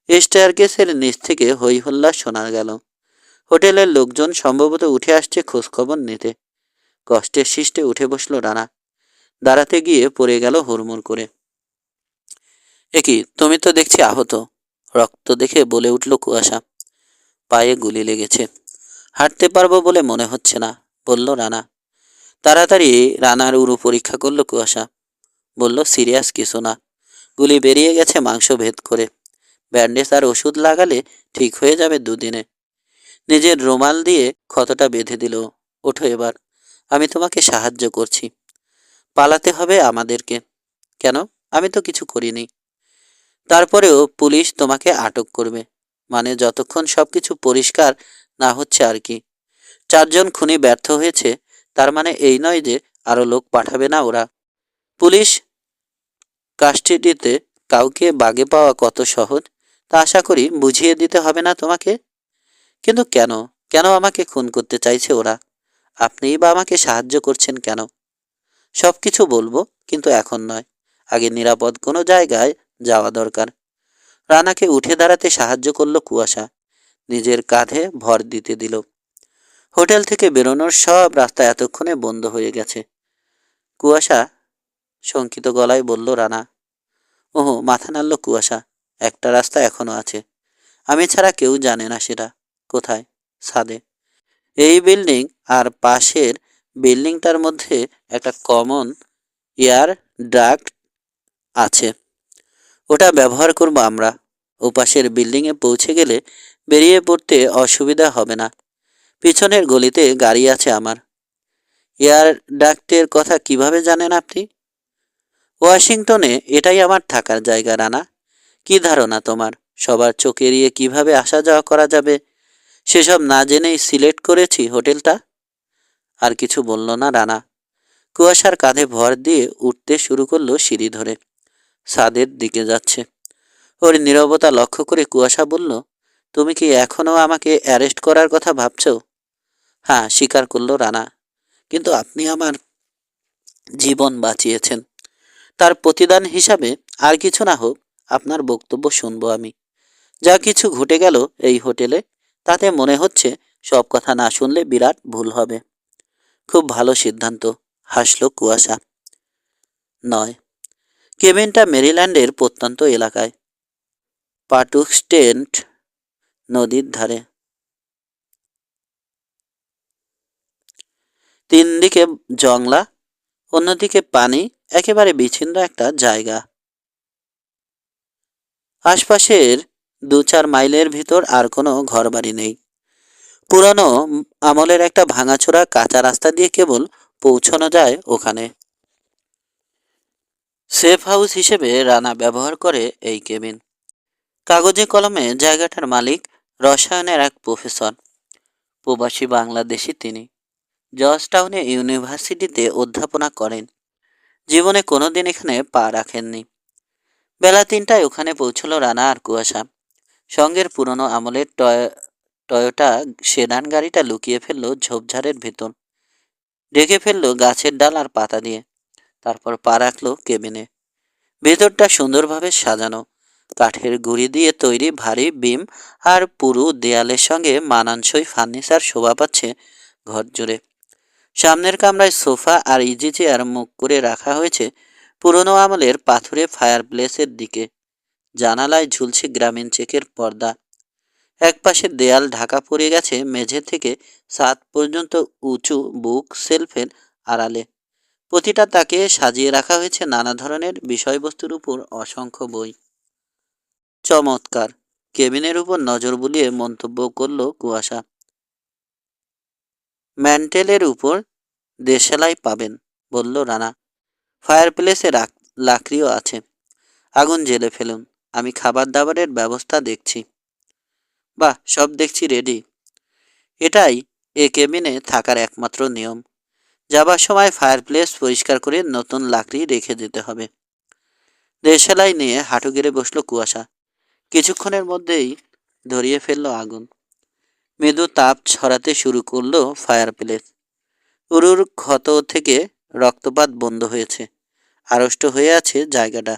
S1: স্টেয়ারকেসের নিচ থেকে হই হল্লা শোনা গেল। হোটেলের লোকজন সম্ভবত উঠে আসছে খোঁজখবর নিতে। কষ্টের শিষ্টে উঠে বসল রানা। দাঁড়াতে গিয়ে পড়ে গেল হুড়মুড় করে। একি, তুমি তো দেখছি আহত। রক্ত দেখে বলে উঠল কুয়াশা। পায়ে গুলি লেগেছে, হাঁটতে পারবো বলে মনে হচ্ছে না, বলল রানা। তাড়াতাড়ি রানার উরু পরীক্ষা করলো কুয়াশা। বলল, সিরিয়াস কিছু না, গুলি বেরিয়ে গেছে মাংস ভেদ করে। ব্যান্ডেজ আর ওষুধ লাগালে ঠিক হয়ে যাবে দুদিনে। নিজের রুমাল দিয়ে ক্ষতটা বেঁধে দিল। ওঠো এবার, আমি তোমাকে সাহায্য করছি। পালাতে হবে আমাদেরকে। কেন? আমি তো কিছু করিনি। তারপরেও পুলিশ তোমাকে আটক করবে, মানে যতক্ষণ সবকিছু পরিষ্কার না হচ্ছে আর কি। 4জন খুনি ব্যর্থ হয়েছে, তার মানে এই নয় যে আরো লোক পাঠাবে না ওরা। পুলিশ কাস্টাডিতে কাউকে বাগে পাওয়া কত সহজ, তা আশা করি বুঝিয়ে দিতে হবে না তোমাকে। কিন্তু কেন, কেন আমাকে খুন করতে চাইছে ওরা? আপনিই বা আমাকে সাহায্য করছেন কেন? সবকিছু বলবো, কিন্তু এখন নয়। আগে নিরাপদ কোনো জায়গায় যাওয়া দরকার। রানাকে উঠে দাঁড়াতে সাহায্য করলো কুয়াশা। নিজের কাঁধে ভর দিতে দিল। হোটেল থেকে বেরোনোর সব রাস্তা এতক্ষণে বন্ধ হয়ে গেছে। কুয়াশা শঙ্কিত গলায় বলল রানা। ওহো, মাথা নাড়ল কুয়াশা। একটা রাস্তা এখনো আছে, আমি ছাড়া কেউ জানে না সেটা। কোথায়? ছাদে। এই বিল্ডিং আর পাশের বিল্ডিংটার মধ্যে একটা কমন এয়ার ডাক্ট আছে, ওটা ব্যবহার করব আমরা। ওপাশের বিল্ডিংয়ে পৌঁছে গেলে বেরিয়ে পড়তে অসুবিধা হবে না। পিছনের গলিতে গাড়ি আছে আমার। এয়ার ডাক্টের কথা কিভাবে জানেন আপনি? ওয়াশিংটনে এটাই আমার থাকার জায়গা রানা। কি ধারণা তোমার সবার চোখ এড়িয়ে কিভাবে আসা যাওয়া করা যাবে সেসব না জেনেই সিলেক্ট করেছি হোটেলটা? আর কিছু বলল না রানা। কুয়াশার কাঁধে ভর দিয়ে উঠতে শুরু করলো সিঁড়ি ধরে। ছাদের দিকে যাচ্ছে। ওর নীরবতা লক্ষ্য করে কুয়াশা বলল, তুমি কি এখনো আমাকে অ্যারেস্ট করার কথা ভাবছো? হ্যাঁ, স্বীকার করলো রানা। কিন্তু আপনি আমার জীবন বাঁচিয়েছেন। তার প্রতিদান হিসাবে আর কিছু না হোক, আপনার বক্তব্য শুনবো আমি। যা কিছু ঘটে গেল এই হোটেলে, তাতে মনে হচ্ছে সব কথা না শুনলে বিরাট ভুল হবে। খুব ভালো সিদ্ধান্ত, হাসল কুয়াশা। নয়, কেবিনটা মেরিল্যান্ডের প্রত্যন্ত এলাকায়, পাটুক্সটেন্ট নদীর ধারে। 3 দিকে জংলা, অন্যদিকে পানি, একেবারে বিচ্ছিন্ন একটা জায়গা। আশপাশের 2-4 মাইলের ভিতর আর কোনো ঘরবাড়ি নেই। পুরানো আমলের একটা ভাঙাচোরা কাঁচা রাস্তা দিয়ে কেবল পৌঁছানো যায় ওখানে। সেফ হাউস হিসেবে রানা ব্যবহার করে এই কেবিন। কাগজে কলমে জায়গাটার মালিক রসায়নের এক প্রফেসর, প্রবাসী বাংলাদেশি তিনি। জর্জটাউনে ইউনিভার্সিটিতে অধ্যাপনা করেন। জীবনে কোনোদিন এখানে পা রাখেননি। বেলা ৩টায় ওখানে পৌঁছলো রানা আর কুয়াশা। সঙ্গের পুরনো আমলের টয়োটা সেডান গাড়িটা লুকিয়ে ফেললো ঝোপঝাড়ের ভেতর। ঢেকে ফেললো গাছের ডাল আর পাতা দিয়ে। তারপর পা রাখলো কেবিনে। ভেতরটা সুন্দরভাবে সাজানো, কাঠের গুঁড়ি দিয়ে তৈরি ভারী বিম আর পুরু দেয়ালের সঙ্গে মানানসই ফার্নিচার শোভা পাচ্ছে ঘর জুড়ে। সামনের কামরায় সোফা আর ইজি চেয়ার মুখ করে রাখা হয়েছে পুরনো আমলের পাথুরে ফায়ার প্লেসের দিকে। জানালায় ঝুলছে গ্রামীণ চেকের পর্দা। একপাশের দেয়াল ঢাকা পড়ে গেছে মেঝে থেকে ছাদ পর্যন্ত উঁচু বুক সেলফের আড়ালে। প্রতিটা তাকে সাজিয়ে রাখা হয়েছে নানা ধরনের বিষয়বস্তুর উপর অসংখ্য বই। চমৎকার, কেবিনের উপর নজর বুলিয়ে মন্তব্য করল কুয়াশা। ম্যান্টেলের উপর দেশালাই পাবেন, বলল রানা। ফায়ার প্লেসে লাকড়িও আছে। আগুন জ্বেলে ফেলুন, আমি খাবার দাবারের ব্যবস্থা দেখছি। বাহ, সব দেখছি রেডি। এটাই এ কেবিনে থাকার একমাত্র নিয়ম। যাবার সময় ফায়ার প্লেস পরিষ্কার করে নতুন লাকড়ি রেখে যেতে হবে। দেশালাই নিয়ে হাঁটু গেড়ে বসলো কুয়াশা। কিছুক্ষণের মধ্যেই ধরিয়ে ফেললো আগুন। মৃদু তাপ ছড়াতে শুরু করলো ফায়ার প্লেস। উরুর ক্ষত থেকে রক্তপাত বন্ধ হয়েছে। আড়ষ্ট হয়ে আছে জায়গাটা,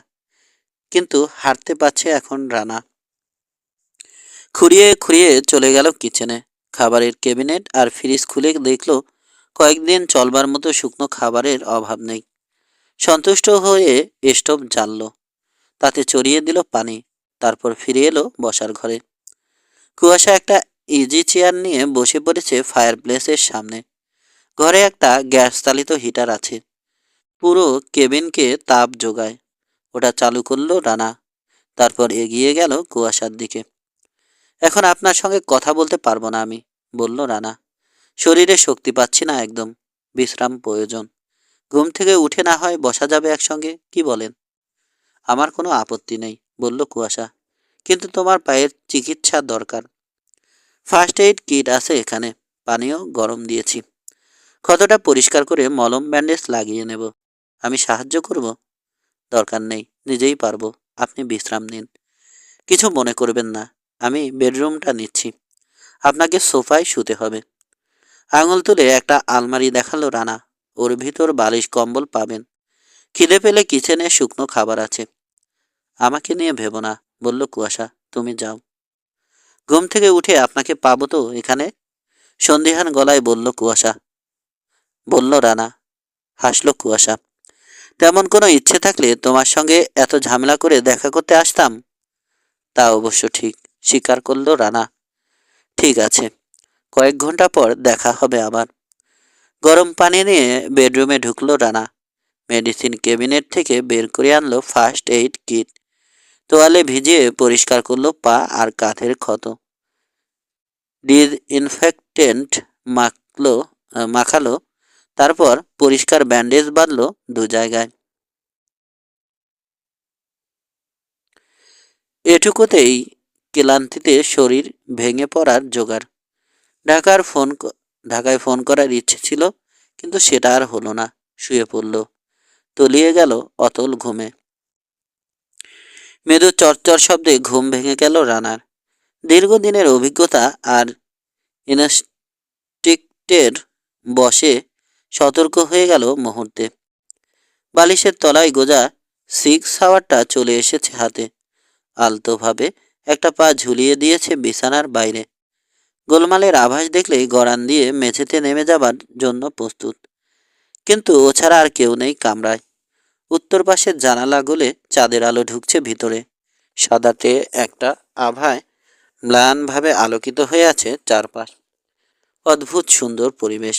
S1: কিন্তু হাঁটতে পারছে এখন রানা। খুঁড়িয়ে খুঁড়িয়ে চলে গেল কিচেনে। খাবারের ক্যাবিনেট আর ফ্রিজ খুলে দেখলো কয়েকদিন চলবার মতো শুকনো খাবারের অভাব নেই। সন্তুষ্ট হয়ে স্টোভ জ্বাললো, তাতে চড়িয়ে দিল পানি। তারপর ফিরে এলো বসার ঘরে। কুয়াশা একটা ইজি চেয়ার নিয়ে বসে পড়েছে ফায়ার প্লেসের সামনে। ঘরে একটা গ্যাস চালিত হিটার আছে, পুরো কেবিনকে তাপ যোগায়। ওটা চালু করলো রানা। তারপর এগিয়ে গেল কুয়াশার দিকে। এখন আপনার সঙ্গে কথা বলতে পারবো না আমি, বলল রানা। শরীরে শক্তি পাচ্ছি না একদম, বিশ্রাম প্রয়োজন। ঘুম থেকে উঠে না হয় বসা যাবে একসঙ্গে, কি বলেন? আমার কোনো আপত্তি নেই, বলল কুয়াশা, কিন্তু তোমার পায়ের চিকিৎসা দরকার। ফার্স্ট এইড কিট আছে এখানে, পানিও গরম দিয়েছি। ক্ষতটা পরিষ্কার করে মলম ব্যান্ডেজ লাগিয়ে নেব। আমি সাহায্য করব? দরকার নেই, নিজেই পারবো। আপনি বিশ্রাম নিন। কিছু মনে করবেন না, আমি বেডরুমটা নিচ্ছি। আপনাকে সোফায় শুতে হবে। আঙুল তুলে একটা আলমারি দেখালো রানা। ওর ভিতর বালিশ কম্বল পাবেন। খিদে পেলে কিচেনে শুকনো খাবার আছে। আমাকে নিয়ে ভেবো না, বলল কুয়াশা, তুমি যাও। ঘুম থেকে উঠে আপনাকে পাবো তো এখানে? সন্দিহান গলায় বলল রানা। হাসলো কুয়াশা। তেমন কোনো ইচ্ছে থাকলে তোমার সঙ্গে এত ঝামেলা করে দেখা করতে আসতাম। তা অবশ্য ঠিক, স্বীকার করলো রানা। ঠিক আছে, কয়েক ঘন্টা পর দেখা হবে আবার। গরম পানি নিয়ে বেডরুমে ঢুকলো রানা। মেডিসিন ক্যাবিনেট থেকে বের করে আনলো ফার্স্ট এইড কিট। তোয়ালে ভিজিয়ে পরিষ্কার করলো পা আর কাঁধের ক্ষত। ডিসইনফেক্টেন্ট মাখলো মাখালো। তারপর পরিষ্কার ব্যান্ডেজ বাঁধলো দু জায়গায়। এটুকুতেই ক্লান্তিতে শরীর ভেঙে পড়ার জোগাড়। ঢাকার ফোন ঢাকায় ফোন করার ইচ্ছে ছিল, কিন্তু সেটা আর হলো না। শুয়ে পড়ল, তলিয়ে গেল অতল ঘুমে। মৃদু চরচর শব্দে ঘুম ভেঙে গেল রানার। দীর্ঘদিনের অভিজ্ঞতা আর ইনস্টিক্টের বশে সতর্ক হয়ে গেল মুহূর্তে। বালিশের তলায় গোজা সিক্স হাওয়ারটা চলে এসেছে হাতে। আলতোভাবে একটা পা ঝুলিয়ে দিয়েছে বিছানার বাইরে। গোলমালের আভাস দেখলেই গড়ান দিয়ে মেঝেতে নেমে যাবার জন্য প্রস্তুত। কিন্তু ও ছাড়া আর কেউ নেই কামরায়। উত্তর পাশের জানালা গলে চাঁদের আলো ঢুকছে ভিতরে। সাদাটে একটা আভায় ম্লানভাবে আলোকিত হয়ে আছে চারপাশ। অদ্ভুত সুন্দর পরিবেশ।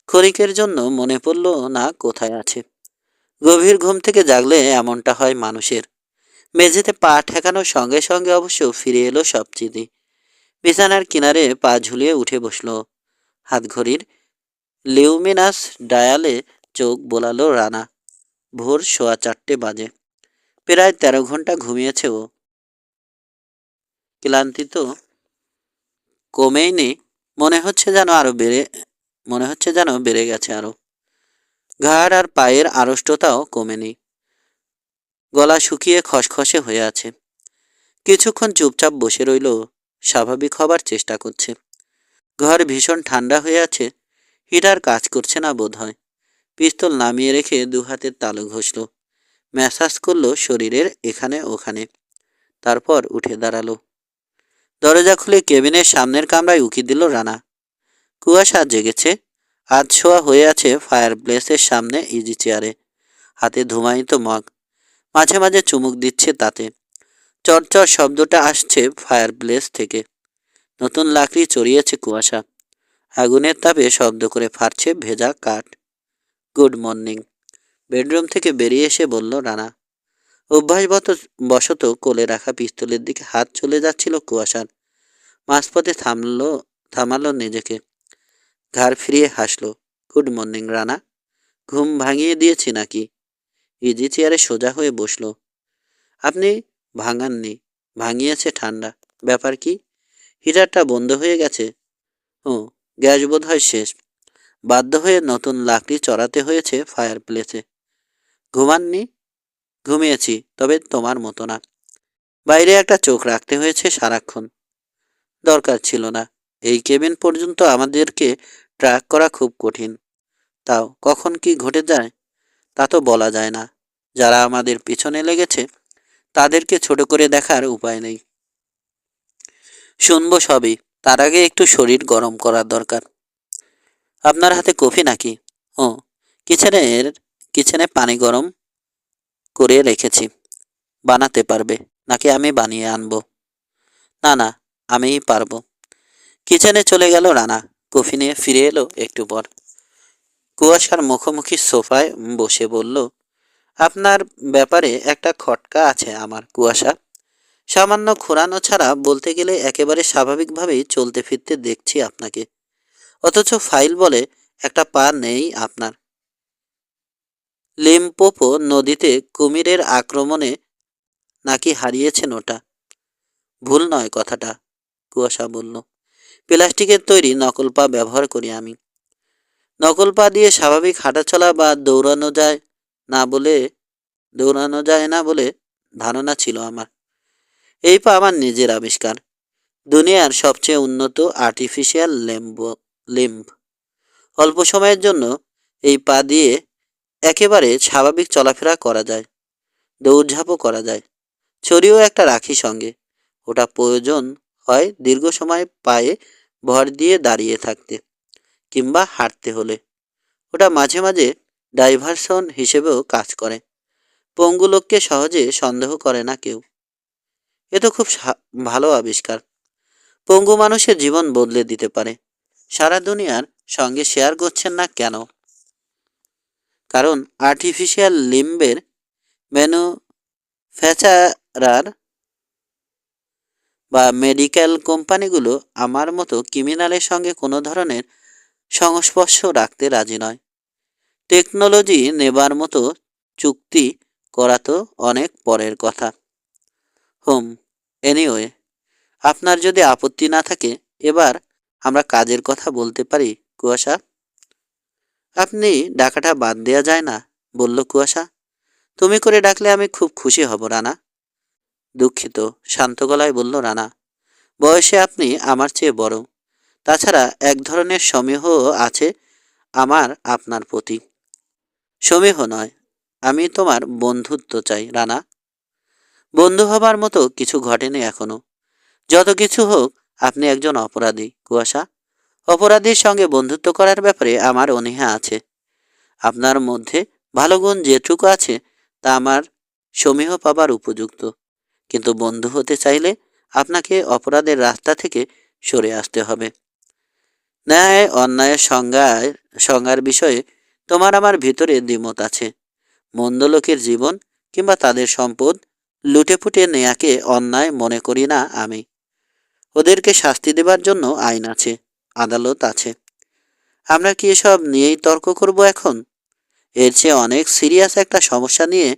S1: ক্ষণিকের জন্য মনে পড়ল না কোথায় আছে। গভীর ঘুম থেকে জাগলে এমনটা হয় মানুষের। মেঝেতে পা ঠেকানোর সঙ্গে সঙ্গে অবশ্য ফিরে এলো সব স্মৃতি। বিছানার কিনারে পা ঝুলিয়ে উঠে বসল। হাতঘড়ির লিউমিনাস ডায়ালে চোখ বোলালো রানা। ভোর 4:15 বাজে। প্রায় 13 ঘন্টা ঘুমিয়েছে ও। ক্লান্তি তো কমেই নেই, মনে হচ্ছে যেন বেড়ে গেছে আরো। ঘাড় আর পায়ের আড়ষ্টতাও কমেনি। গলা শুকিয়ে খসখসে হয়ে আছে। কিছুক্ষণ চুপচাপ বসে রইল। স্বাভাবিক হবার চেষ্টা করছে। ঘর ভীষণ ঠান্ডা হয়ে আছে। হিটার কাজ করছে না বোধ হয়। পিস্তল নামিয়ে রেখে দু হাতের তালু ঘষল। ম্যাসাজ করলো শরীরের এখানে ওখানে। তারপর উঠে দাঁড়ালো। দরজা খুলে কেবিনের সামনের কামরায় উকি দিল রানা। কুয়াশা জেগেছে। হাত ছোঁয়া হয়ে আছে ফায়ার প্লেসের সামনে ইজি চেয়ারে। হাতে ধুমায়িত মগ। মাঝে মাঝে চুমুক দিচ্ছে তাতে। চরচর শব্দটা আসছে ফায়ার প্লেস থেকে। নতুন লাকড়ি চড়িয়েছে কুয়াশা। আগুনের তাপে শব্দ করে ফাটছে ভেজা কাঠ। Good morning. বেডরুম থেকে বেরিয়ে এসে বলল রানা। অভ্যাসবশত কোলে রাখা পিস্তলের দিকে হাত চলে যাচ্ছিল কুয়াশার। মাঝপথে থামালো নিজেকে। ঘাড় ফিরিয়ে হাসলো। Good morning Rana. ঘুম ভাঙিয়ে দিয়েছি নাকি? ইজি চেয়ারে সোজা হয়ে বসলো। আপনি ভাঙাননি, ভাঙিয়েছে ঠান্ডা। ব্যাপার কি? হিটারটা বন্ধ হয়ে গেছে। ও, গ্যাস বোধ হয় শেষ। বাধ্য হয়ে নতুন লাকড়ি চড়াতে হয়েছে ফায়ার প্লেসে। ঘুমাননি? ঘুমিয়েছি, তবে তোমার মতো না। বাইরে একটা চোখ রাখতে হয়েছে সারাক্ষণ। দরকার ছিল না। এই কেবিন পর্যন্ত আমাদেরকে ট্র্যাক করা খুব কঠিন। তাও কখন কি ঘটে যায় তা তো বলা যায় না। যারা আমাদের পিছনে লেগেছে তাদেরকে ছোট করে দেখার উপায় নেই। শুনবো সবই, তার আগে একটু শরীর গরম করার দরকার। আপনার হাতে কফি নাকি? ও, কিচেনের কিচেনে পানি গরম করে রেখেছি। বানাতে পারবে নাকি আমি বানিয়ে আনবো? না না, আমিই পারবো। কিচেনে চলে গেল রানা। কফি নিয়ে ফিরে এলো একটু পর। কুয়াশার মুখোমুখি সোফায় বসে বলল, আপনার ব্যাপারে একটা খটকা আছে আমার কুয়াশা। সামান্য খোঁড়ানো ছাড়া বলতে গেলে একেবারে স্বাভাবিকভাবেই চলতে ফিরতে দেখছি আপনাকে। অথচ ফাইল বলে একটা পা নেই আপনার। লিম্পোপো নদীতে কুমিরের আক্রমণে নাকি হারিয়েছেন ওটা। ভুল নয় কথাটা, কুয়াশা বলল। প্লাস্টিকের তৈরি নকল পা ব্যবহার করি আমি। নকল পা দিয়ে স্বাভাবিক হাঁটাচলা বা দৌড়ানো যায় না বলে ধারণা ছিল আমার। এই পা আমার নিজের আবিষ্কার। দুনিয়ার সবচেয়ে উন্নত আর্টিফিশিয়াল লিম্ব। অল্প সময়ের জন্য এই পা দিয়ে একেবারে স্বাভাবিক চলাফেরা করা যায়। দৌড়ঝাঁপও করা যায়। ছড়িও একটা রাখি সঙ্গে। ওটা প্রয়োজন হয় দীর্ঘ সময় পায়ে ভর দিয়ে দাঁড়িয়ে থাকতে কিংবা হাঁটতে হলে। ওটা মাঝে মাঝে ডাইভারশন হিসেবেও কাজ করে। পঙ্গু লোককে সহজে সন্দেহ করে না কেউ। এ তো খুব ভালো আবিষ্কার। পঙ্গু মানুষের জীবন বদলে দিতে পারে। সারা দুনিয়ার সঙ্গে শেয়ার করছেন না কেন? কারণ আর্টিফিশিয়াল লিম্বের ম্যানুফ্যাকচারার বা মেডিকেল কোম্পানিগুলো আমার মতো ক্রিমিনালের সঙ্গে কোনো ধরনের সংস্পর্শ রাখতে রাজি নয়। টেকনোলজি নেবার মতো চুক্তি করা তো অনেক পরের কথা। এনিওয়ে, আপনার যদি আপত্তি না থাকে এবার আমরা কাজের কথা বলতে পারি কুয়াশা। আপনি ডাকাটা বাদ দেয়া যায় না, বলল কুয়াশা। তুমি করে ডাকলে আমি খুব খুশি হব রানা। দুঃখিত, শান্ত গলায় বলল রানা। বয়সে আপনি আমার চেয়ে বড়। তাছাড়া এক ধরনের সমীহ আছে আমার আপনার প্রতি। সমীহ নয়, আমি তোমার বন্ধুত্ব চাই রানা। বন্ধু হবার মতো কিছু ঘটেনি এখনো। যত কিছু হোক, আপনি একজন অপরাধী কুয়াশা। অপরাধীর সঙ্গে বন্ধুত্ব করার ব্যাপারে আমার অনীহা আছে। আপনার মধ্যে ভালো গুণ যেটুকু আছে তা আমার সমীহ পাবার উপযুক্ত। কিন্তু বন্ধু হতে চাইলে আপনাকে অপরাধের রাস্তা থেকে সরে আসতে হবে। ন্যায় অন্যায়ের সংজ্ঞার বিষয়ে তোমার আমার ভিতরে দ্বিমত আছে। মন্দ লোকের জীবন কিংবা তাদের সম্পদ লুটেপুটে নেয়াকে অন্যায় মনে করি না আমি। ওদেরকে শাস্তি দেবার জন্য আইন আছে, আদালত আছে। আমরা কি এসব নিয়েই তর্ক করব এখন? এর চেয়ে অনেক সিরিয়াস একটা সমস্যা নিয়ে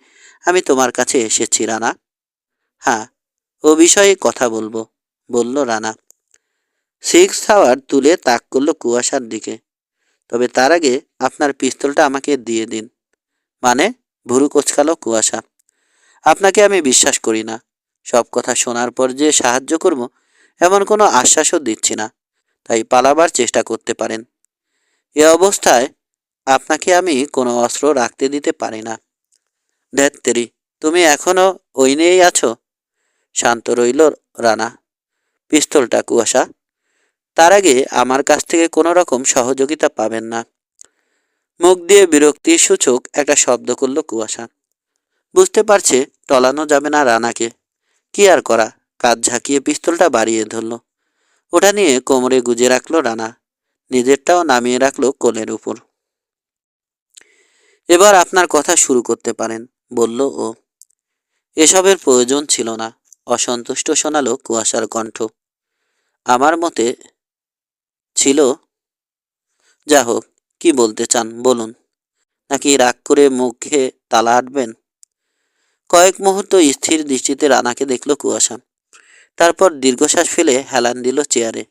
S1: আমি তোমার কাছে এসেছি, রানা। হ্যাঁ, ও বিষয়ে কথা বলবো, বলল রানা। সিক্স আওয়ার তুলে তাক করলো কুয়াশার দিকে। তবে তার আগে আপনার পিস্তলটা আমাকে দিয়ে দিন। মানে? ভুরু কোচকালো কুয়াশা। আপনাকে আমি বিশ্বাস করি না। সব কথা শোনার পর যে সাহায্য করব এমন কোনো আশ্বাসও দিচ্ছি না। তাই পালাবার চেষ্টা করতে পারেন। এ অবস্থায় আপনাকে আমি কোনো অস্ত্র রাখতে দিতে পারি না। ধ্যাত্তেরি, তুমি এখনো ওই নিয়েই আছো? শান্ত রইল রানা। পিস্তলটা কুয়াশা। তার আগে আমার কাছ থেকে কোনো রকম সহযোগিতা পাবেন না। মুখ দিয়ে বিরক্তির সূচক একটা শব্দ করল কুয়াশা। বুঝতে পারছে টলানো যাবে না রানাকে। কি আর করা, কাঁধ ঝাঁকিয়ে পিস্তলটা বাড়িয়ে ধরল। ওটা নিয়ে কোমরে গুজে রাখলো রানা। নিজেরটাও নামিয়ে রাখলো কোলের উপর। এবার আপনার কথা শুরু করতে পারেন, বলল ও। এসবের প্রয়োজন ছিল না, অসন্তুষ্ট শোনালো কুয়াশার কণ্ঠ। আমার মতে ছিল। যা হোক, কি বলতে চান বলুন। নাকি রাগ করে মুখে তালা আটবেন? কয়েক মুহূর্ত স্থির দৃষ্টিতে রানাকে দেখল কুয়াশা। তারপর দীর্ঘশ্বাস ফেলে হেলান দিল চেয়ারে।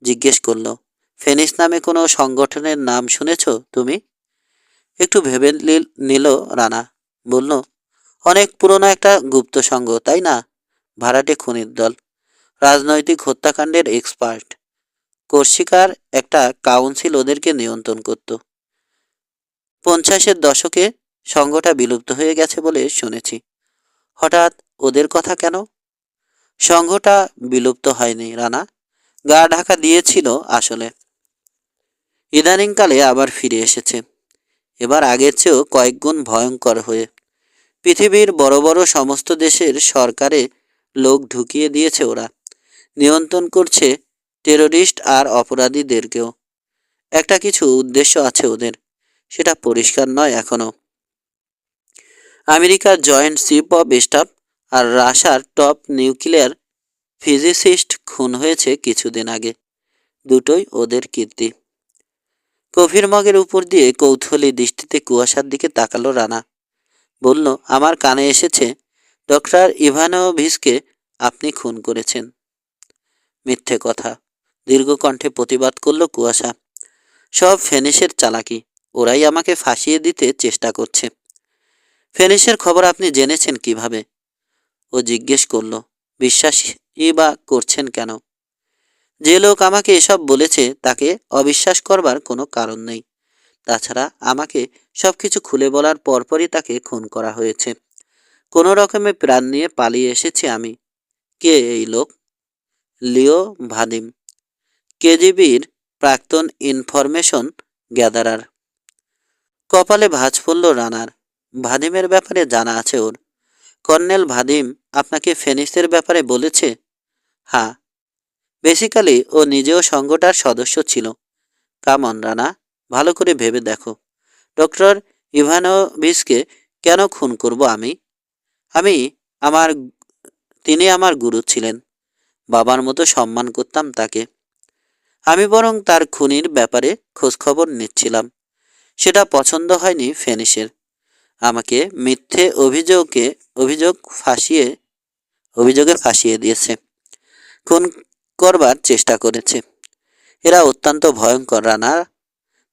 S1: জিজ্ঞেস করল, ফেনিস নামে কোনো সংগঠনের নাম শুনেছ তুমি? একটু ভেবে নিল রানা। বলল, অনেক পুরনো একটা গুপ্ত সংঘ, তাই না? ভাড়াটে খুনির দল, রাজনৈতিক হত্যাকাণ্ডের এক্সপার্ট। কর্সিকার একটা কাউন্সিল ওদেরকে নিয়ন্ত্রণ করত। 50-এর দশকে সংঘটা বিলুপ্ত হয়ে গেছে বলে শুনেছি। হঠাৎ ওদের কথা কেন? সংঘটা বিলুপ্ত হয়নি রানা, গা ঢাকা দিয়েছিল আসলে। ইদানিংকালে আবার ফিরে এসেছে। এবার আগের চেয়েও কয়েক গুণ ভয়ঙ্কর হয়ে। পৃথিবীর বড় বড় সমস্ত দেশের সরকারে লোক ঢুকিয়ে দিয়েছে ওরা। নিয়ন্ত্রণ করছে টেররিস্ট আর অপরাধীদেরকেও। একটা কিছু উদ্দেশ্য আছে ওদের, সেটা পরিষ্কার নয় এখনো। আমেরিকার জয়েন্ট চিফ অব স্টাফ আর রাশিয়ার টপ নিউক্লিয়ার ফিজিসিস্ট খুন হয়েছে কিছুদিন আগে। দুটোই ওদের কীর্তি। কফির মগের উপর দিয়ে কৌতূহলী দৃষ্টিতে কুয়াশার দিকে তাকালো রানা। বলল, আমার কানে এসেছে ডক্টর ইভানোভিচকে আপনি খুন করেছেন। মিথ্যে কথা, দীর্ঘ কণ্ঠে প্রতিবাদ করল কুয়াশা। সব ফেনিসের চালাকি, ওরাই আমাকে ফাঁসিয়ে দিতে চেষ্টা করছে। ফেনিসের খবর আপনি জেনেছেন কিভাবে? ও জিজ্ঞেস করল, বিশ্বাসই বা করছেন কেন? যে লোক আমাকে এসব বলেছে তাকে অবিশ্বাস করবার কোনো কারণ নেই। তাছাড়া আমাকে সবকিছু খুলে বলার পরপরই তাকে খুন করা হয়েছে। কোনো রকমে প্রাণ নিয়ে পালিয়ে এসেছি আমি। কে এই লোক? লিও ভাদিম, কেজিবির প্রাক্তন ইনফরমেশন গ্যাদারার। কপালে ভাঁজ পড়ল রানার। ভাদিমের ব্যাপারে জানা আছে ওর। কর্নেল ভাদিম আপনাকে ফেনিসের ব্যাপারে বলেছে? হ্যাঁ, বেসিক্যালি ও নিজেও সংঘটার সদস্য ছিল। কামন রানা, ভালো করে ভেবে দেখো। ডক্টর ইভানোভিচকে কেন খুন করব আমি? আমি আমার তিনি আমার গুরু ছিলেন। বাবার মতো সম্মান করতাম তাকে। আমি বরং তার খুনির ব্যাপারে খোঁজখবর নিচ্ছিলাম। সেটা পছন্দ হয়নি ফেনিসের। আমাকে মিথ্যে অভিযোগ ফাঁসিয়ে অভিযোগে ফাঁসিয়ে দিয়েছে। খুন করবার চেষ্টা করেছে। এরা অত্যন্ত ভয়ঙ্কর রানা।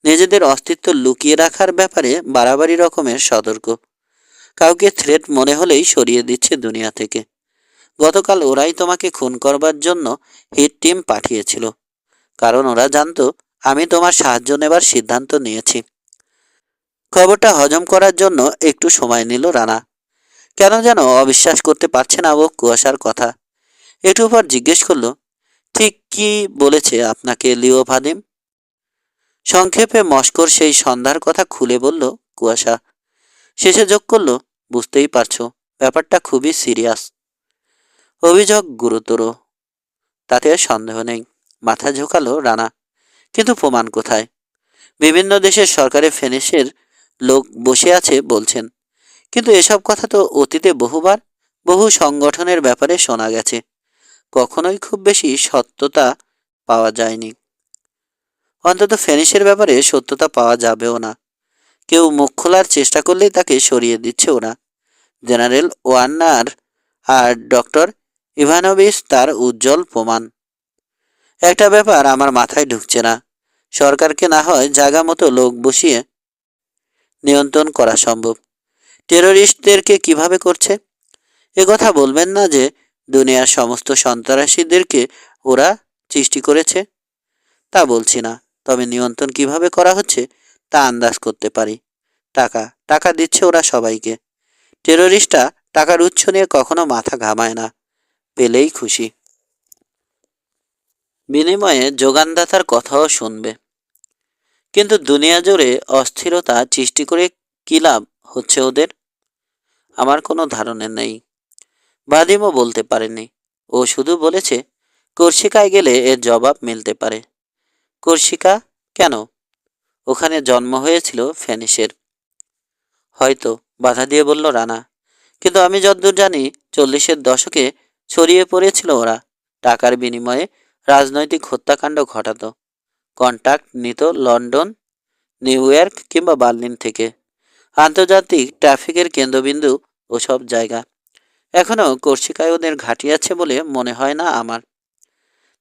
S1: নিজেদের অস্তিত্ব লুকিয়ে রাখার ব্যাপারে বাড়াবাড়ি রকমের সতর্ক। কাউকে থ্রেট মনে হলেই সরিয়ে দিচ্ছে দুনিয়া থেকে। গতকাল ওরাই তোমাকে খুন করবার জন্য হিট টিম পাঠিয়েছিল। কারণ ওরা জানতো আমি তোমার সাহায্য নেবার সিদ্ধান্ত নিয়েছি। খবরটা হজম করার জন্য একটু সময় নিল রানা। কেন যেন অবিশ্বাস করতে পারছে না ও কুয়াশার কথা। একটু পর জিজ্ঞেস করলো, ঠিক কি বলেছে আপনাকে লিও ভাদিম? সংক্ষেপে মস্কোর সেই সন্ধ্যার কথা খুলে বলল কুয়াশা। শেষে যোগ করলো, বুঝতেই পারছো ব্যাপারটা খুবই সিরিয়াস। অভিযোগ গুরুতর, তাতে সন্দেহ নেই। মাথা ঝোঁকালো রানা। কিন্তু প্রমাণ কোথায়? বিভিন্ন দেশের সরকারে ফেনিসের লোক বসে আছে বলছেন। কিন্তু এসব কথা তো অতীতে বহু সংগঠনের ব্যাপারে শোনা গেছে। কখনোই খুব বেশি সত্যতা পাওয়া যায়নি। অন্তত ফেনিসের ব্যাপারে সত্যতা পাওয়া যাবেও না। কেউ মুখ খোলার চেষ্টা করলেই তাকে সরিয়ে দিচ্ছে ওরা। জেনারেল ওয়ার্নার আর ডক্টর ইভানোভিচ তার উজ্জ্বল প্রমাণ। একটা ব্যাপার আমার মাথায় ঢুকছে না, সরকারকে না হয় জায়গা মতো লোক বসিয়ে নিয়ন্ত্রণ করা সম্ভব, টেররিস্টদেরকে কিভাবে করছে? এ কথা বলবেন না যে দুনিয়ার সমস্ত সন্ত্রাসীদেরকে ওরা সৃষ্টি করেছে। তা বলছি না, তবে নিয়ন্ত্রণ কিভাবে করা হচ্ছে তা আন্দাজ করতে পারি। টাকা টাকা দিচ্ছে ওরা সবাইকে। টেররিস্টরা টাকার উৎস নিয়ে কখনো মাথা ঘামায় না, পেলেই খুশি। বিনিময়ে যোগানদাতার কথাও শুনবে। কিন্তু দুনিয়া জুড়ে অস্থিরতা সৃষ্টি করে কী লাভ হচ্ছে ওদের? আমার কোনো ধারণা নেই। বাদিমও বলতে পারেনি। ও শুধু বলেছে কর্সিকায় গেলে এর জবাব মিলতে পারে। কর্সিকা কেন? ওখানে জন্ম হয়েছিল ফেনিসের। হয়তো, বাধা দিয়ে বলল রানা। কিন্তু আমি যতদূর জানি 40-এর দশকে ছড়িয়ে পড়েছিল ওরা। টাকার বিনিময়ে রাজনৈতিক হত্যাকাণ্ড ঘটাতো। কন্ট্যাক্ট নিত লন্ডন, নিউ ইয়র্ক কিংবা বার্লিন থেকে। আন্তর্জাতিক ট্রাফিকের কেন্দ্রবিন্দু ওসব জায়গা। এখনও কর্সিকায় ওদের ঘাঁটি আছে বলে মনে হয় না আমার।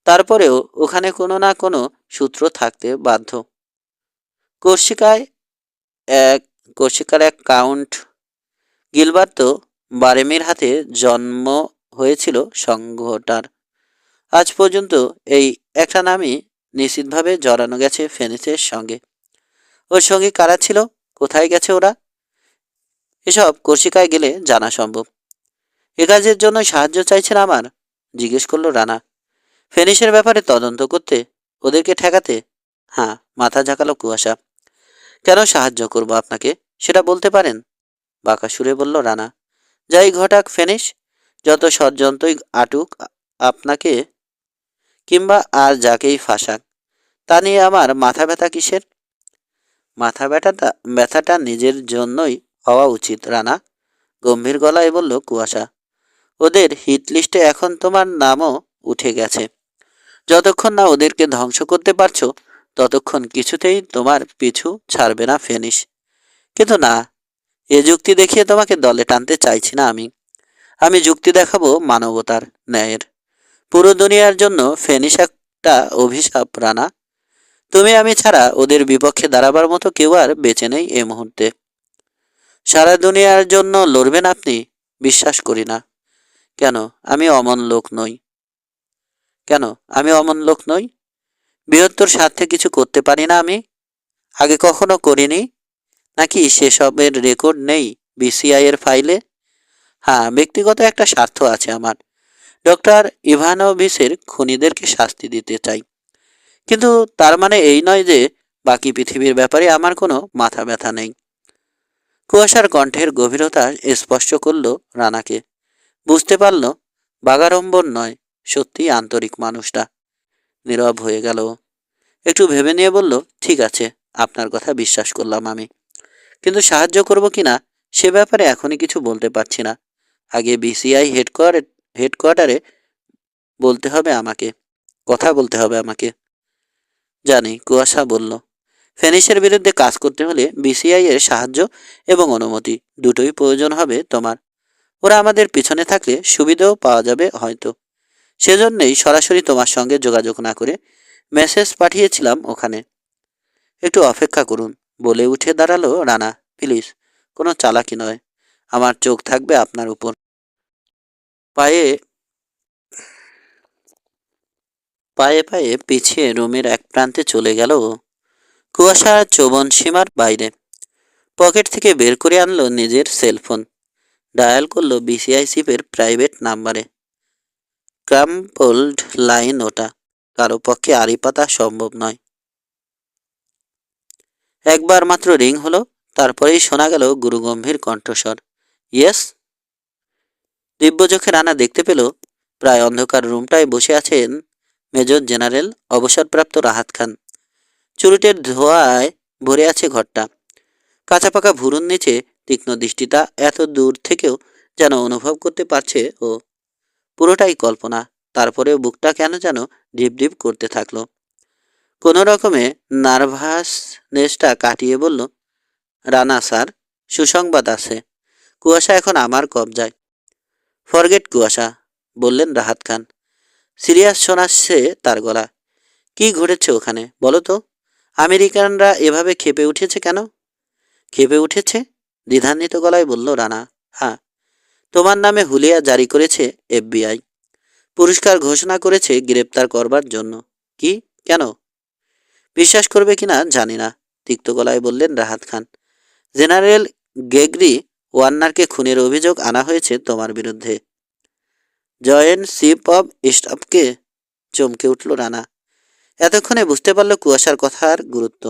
S1: তারপরেও ওখানে কোনো না কোনো সূত্র থাকতে বাধ্য। কর্সিকায় এক কর্সিকার এক কাউন্ট গিলবার্তো বারেমির হাতে জন্ম হয়েছিল সংঘটার। আজ পর্যন্ত এই একটা নামই নিশ্চিতভাবে জড়ানো গেছে ফেনিসের সঙ্গে। ওর সঙ্গে কারা ছিল, কোথায় গেছে ওরা, এসব কর্সিকায় গেলে জানা সম্ভব। এ কাজের জন্য সাহায্য চাইছেন আমার? জিজ্ঞেস করলো রানা। ফেনিসের ব্যাপারে তদন্ত করতে, ওদেরকে ঠেকাতে? হ্যাঁ, মাথা ঝাঁকালো কুয়াশা। কেন সাহায্য করব আপনাকে সেটা বলতে পারেন? বাঁকা সুরে বলল রানা। যাই ঘটাক ফেনিস, যত ষড়যন্ত্রই আটুক আপনাকে কিংবা আর যাকেই ফাঁসাক, তা নিয়ে আমার মাথা ব্যথা কিসের? মাথা ব্যথাটা নিজের জন্যই হওয়া উচিত রানা, গম্ভীর গলায় বলল কুয়াশা। ওদের হিট লিস্টে এখন তোমার নামও উঠে গেছে। যতক্ষণ না ওদেরকে ধ্বংস করতে পারছো ততক্ষণ কিছুতেই তোমার পিছু ছাড়বে না ফেনিস। কিন্তু না, এ যুক্তি দেখিয়ে তোমাকে দলে টানতে চাইছি না আমি। আমি যুক্তি দেখাবো মানবতার, ন্যায়ের। পুরো দুনিয়ার জন্য ফেনিস একটা অভিশাপ রানা। তুমি আমি ছাড়া ওদের বিপক্ষে দাঁড়াবার মতো কেউ আর বেঁচে নেই এ মুহূর্তে। সারা দুনিয়ার জন্য লড়বেন আপনি? বিশ্বাস করি না। কেন? আমি অমন লোক নই। কেন আমি অমন লোক নই? বৃহত্তর স্বার্থে কিছু করতে পারি না আমি? আগে কখনো করিনি? নাকি সেসবের রেকর্ড নেই বিসিআই এর ফাইলে? হ্যাঁ, ব্যক্তিগত একটা স্বার্থ আছে আমার। ডক্টর ইভানোভিচের খুনিদেরকে শাস্তি দিতে চাই। কিন্তু তার মানে এই নয় যে বাকি পৃথিবীর ব্যাপারে আমার কোনো মাথা ব্যথা নেই। কুয়াশার কণ্ঠের গভীরতা স্পষ্ট করল রানাকে। বুঝতে পারল বাগাড়ম্বর নয়, সত্যিই আন্তরিক মানুষটা। নীরব হয়ে গেল। একটু ভেবে নিয়ে বলল, ঠিক আছে, আপনার কথা বিশ্বাস করলাম আমি। কিন্তু সাহায্য করব কিনা সে ব্যাপারে এখনই কিছু বলতে পারছি না। আগে বিসিআই হেডকোয়ার্টারে বলতে হবে আমাকে, কথা বলতে হবে আমাকে। জানি, কুয়াশা বলল। ফেনিসের বিরুদ্ধে কাজ করতে হলে বিসিআই এর সাহায্য এবং অনুমতি দুটোই প্রয়োজন হবে তোমার। ওরা আমাদের পিছনে থাকলে সুবিধাও পাওয়া যাবে হয়তো। সেজন্যই সরাসরি তোমার সঙ্গে যোগাযোগ না করে মেসেজ পাঠিয়েছিলাম ওখানে। একটু অপেক্ষা করুন, বলে উঠে দাঁড়ালো রানা। প্লিজ, কোনো চালাকি নয়, আমার চোখ থাকবে আপনার উপর। পায়ে পায়ে পায়ে পিছিয়ে রুমের এক প্রান্তে চলে গেল। কুয়াশা চোবন সীমার বাইরে। পকেট থেকে বের করে আনলো নিজের সেলফোন। ডায়াল করলো বিসিআই চিফের প্রাইভেট নাম্বারে। ক্রাম্পলড লাইন ওটা, কারো পক্ষে আড়ি পাতা সম্ভব নয়। একবার মাত্র রিং হলো, তারপরেই শোনা গেল গুরুগম্ভীর কণ্ঠস্বর। ইয়েস। দিব্য চোখে রানা দেখতে পেল প্রায় অন্ধকার রুমটায় বসে আছেন মেজর জেনারেল অবসরপ্রাপ্ত রাহাত খান। চুরুটের ধোঁয়ায় ভরে আছে ঘরটা। কাঁচা পাকা ভুরুর নিচে তীক্ষ্ণ দৃষ্টিটা এত দূর থেকেও যেন অনুভব করতে পারছে ও। পুরোটাই কল্পনা, তারপরেও বুকটা কেন যেন ডিপ ডিপ করতে থাকলো। কোনো রকমে নার্ভাসনেসটা কাটিয়ে বলল, রানা স্যার, সুসংবাদ আছে। কুয়াশা এখন আমার কবজায়। ফরগেট কুয়াশা, বললেন রাহাত খান। সিরিয়াস শোনাচ্ছে তার গলা। কি ঘটেছে ওখানে বলো তো? আমেরিকানরা এভাবে ক্ষেপে উঠেছে কেন? ক্ষেপে উঠেছে? দ্বিধান্বিত গলায় বলল রানা। হ্যাঁ, তোমার নামে হুলিয়া জারি করেছে এফবিআই। পুরস্কার ঘোষণা করেছে গ্রেপ্তার করবার জন্য। কি? কেন? বিশ্বাস করবে কিনা জানি না, তিক্ত গলায় বললেন রাহাত খান। জেনারেল গেগরি ওয়ার্নারকে খুনের অভিযোগ আনা হয়েছে তোমার বিরুদ্ধে। জয়েন্ট চিফ অব স্টাফকে? চমকে উঠল রানা। এতক্ষণে বুঝতে পারল কুয়াশার কথার গুরুত্ব।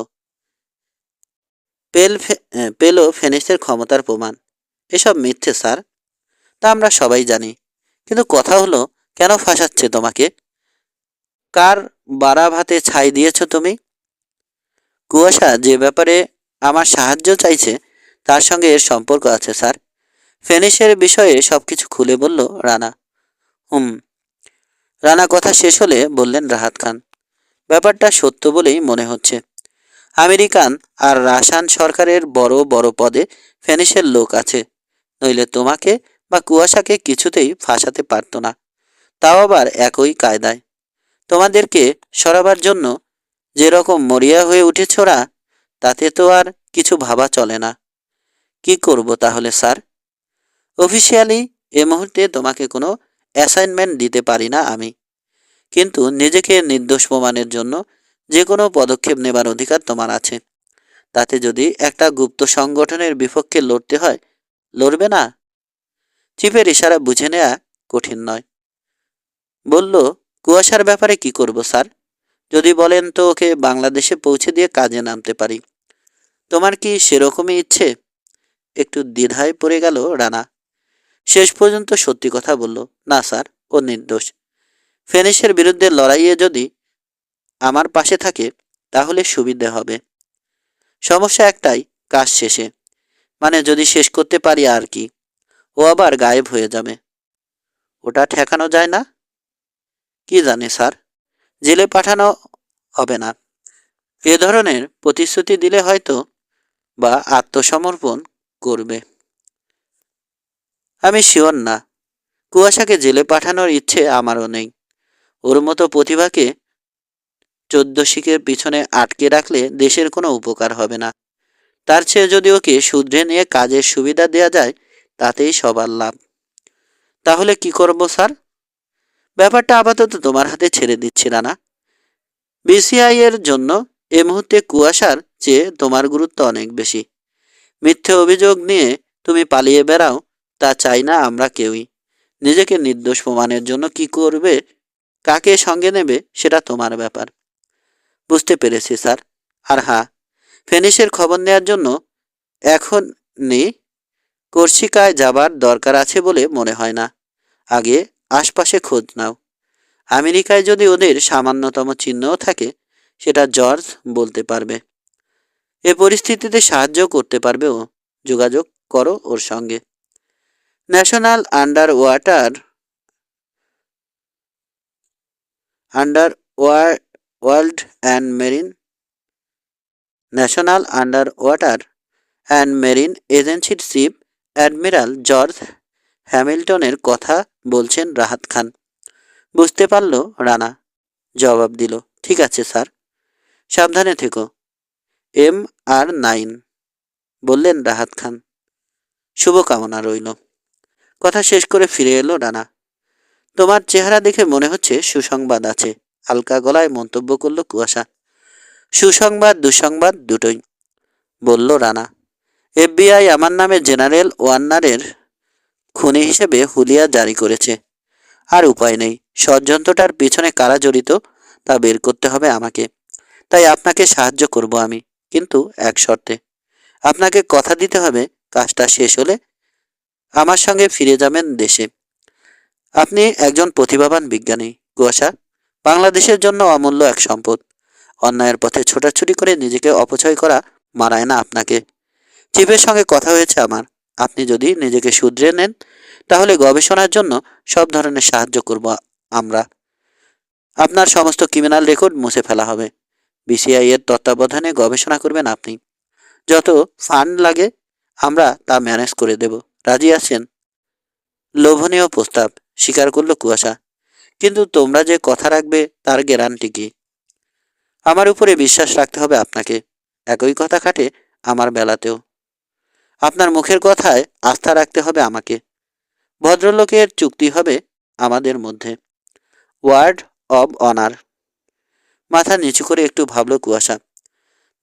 S1: পেল ফেনিসের ক্ষমতার প্রমাণ। এসব মিথ্যে স্যার, তা আমরা সবাই জানি, কিন্তু কথা হলো কেন ফাঁসাচ্ছে তোমাকে? কার বাড়া ভাতে ছাই দিয়েছ তুমি? কুয়াশা যে ব্যাপারে আমার সাহায্য চাইছে তার সঙ্গে এর সম্পর্ক আছে স্যার। ফেনিসের বিষয়ে সবকিছু খুলে বলল রানা। হুম। রানা কথা শেষ হলে বললেন রাহাত খান, ব্যাপারটা সত্য বলেই মনে হচ্ছে। আমেরিকান আর রাশিয়ান সরকারের বড় বড় পদে ফেনিসের লোক আছে, নইলে তোমাকে বা কুয়াশাকে কিছুতেই ফাঁসাতে পারত না, তাও আবার একই কায়দায়। তোমাদেরকে সরাবার জন্য যেরকম মরিয়া হয়ে উঠেছ ওরা, তাতে তো আর কিছু ভাবা চলে না। কি করব তাহলে স্যার? অফিসিয়ালি এ মুহূর্তে তোমাকে কোনো অ্যাসাইনমেন্ট দিতে পারি না আমি, কিন্তু নিজেকে নির্দোষ প্রমাণের জন্য যে কোনো পদক্ষেপ নেবার অধিকার তোমার আছে। তাতে যদি একটা গুপ্ত সংগঠনের বিপক্ষে লড়তে হয়, লড়বে না? চিফের ইশারা বুঝে নেয়া কঠিন নয়। বলল, কুয়াশার ব্যাপারে কি করব স্যার? যদি বলেন তো ওকে বাংলাদেশে পৌঁছে দিয়ে কাজে নামতে পারি। তোমার কি সেরকমই ইচ্ছে? একটু দ্বিধায় পড়ে গেল রানা। শেষ পর্যন্ত সত্যি কথা বলল, না স্যার, ও নির্দোষ। ফেনিসের বিরুদ্ধে লড়াইয়ে যদি আমার পাশে থাকে তাহলে সুবিধে হবে। সমস্যা একটাই, কাজ শেষে, মানে যদি শেষ করতে পারি আর কি, ও আবার গায়েব হয়ে যাবে। ওটা ঠেকানো যায় না? কি জানে স্যার, জেলে পাঠানো হবে না, এ ধরনের প্রতিশ্রুতি দিলে হয়তো বা আত্মসমর্পণ করবে। আমি শিওর না। কুয়াশাকে জেলে পাঠানোর ইচ্ছে আমারও নেই। ওর মতো প্রতিভাকে 14 শিখের পিছনে আটকে রাখলে দেশের কোনো উপকার হবে না। তার চেয়ে যদি ওকে শুধরে নিয়ে কাজের সুবিধা দেয়া যায়, তাতেই সবার লাভ। তাহলে কি করব স্যার? ব্যাপারটা আপাতত তোমার হাতে ছেড়ে দিচ্ছি রানা। বিসিআই এর জন্য এ মুহূর্তে কুয়াশার চেয়ে তোমার গুরুত্ব অনেক বেশি। মিথ্যে অভিযোগ নিয়ে তুমি পালিয়ে বেড়াও, তা চাই না আমরা কেউই। নিজেকে নির্দোষ প্রমাণের জন্য কি করবে, কাকে সঙ্গে নেবে, সেটা তোমার ব্যাপার। বুঝতে পেরেছি স্যার। আর হ্যাঁ, ফেনিসের খবর নেওয়ার জন্য এখনই কর্সিকায় যাবার দরকার আছে বলে মনে হয় না। আগে আশপাশে খোঁজ নাও। আমেরিকায় যদি ওদের সামান্যতম চিহ্নও থাকে, সেটা জর্জ বলতে পারবে। এ পরিস্থিতিতে সাহায্য করতে পারবে ও। যোগাযোগ করো ওর সঙ্গে। National under world and marine national under water and marine এজেন্সির চিফ অ্যাডমিরাল জর্জ হ্যামিল্টনের কথা বলছেন রাহাত খান। বুঝতে পারল রানা। জবাব দিল, ঠিক আছে স্যার, সাবধানে থেকো। MR9, বললেন রাহাত খান। শুভকামনা রইল। কথা শেষ করে ফিরে এলো রানা। তোমার চেহারা দেখে মনে হচ্ছে সুসংবাদ আছে, হালকা গলায় মন্তব্য করল কুয়াশা। সুসংবাদ দুঃসংবাদ দুটোই, বলল রানা। FBI আমার নামে জেনারেল ওয়ার্নারের খুনি হিসেবে হুলিয়া জারি করেছে। আর উপায় নেই, ষড়যন্ত্রটার পিছনে কারা জড়িত তা বের করতে হবে আমাকে। তাই আপনাকে সাহায্য করব আমি, কিন্তু এক শর্তে। আপনাকে কথা দিতে হবে কাজটা শেষ হলে আমার সঙ্গে ফিরে যাবেন দেশে। আপনি একজন প্রতিভাবান বিজ্ঞানী কুয়াশা, বাংলাদেশের জন্য অমূল্য এক সম্পদ। অন্যায়ের পথে ছোটাছুটি করে নিজেকে অপচয় করা মানায় না আপনাকে। চিফের সঙ্গে কথা হয়েছে আমার। আপনি যদি নিজেকে শুধরে নেন, তাহলে গবেষণার জন্য সব ধরনের সাহায্য করব আমরা। আপনার সমস্ত ক্রিমিনাল রেকর্ড মুছে ফেলা হবে। বিসিআই এর তত্ত্বাবধানে গবেষণা করবেন আপনি। যত ফান্ড লাগে আমরা তা ম্যানেজ করে দেব। রাজি আছেন? লোভনীয় প্রস্তাব, স্বীকার করল কুয়াশা। কিন্তু তোমরা যে কথা রাখবে তার গ্যারান্টি কি? আমার উপরে বিশ্বাস রাখতে হবে আপনাকে। একই কথা খাটে আমার বেলাতেও। আপনার মুখের কথায় আস্থা রাখতে হবে আমাকে। ভদ্রলোকের চুক্তি হবে আমাদের মধ্যে। Word of honour. মাথা নিচু করে একটু ভাবল কুয়াশা।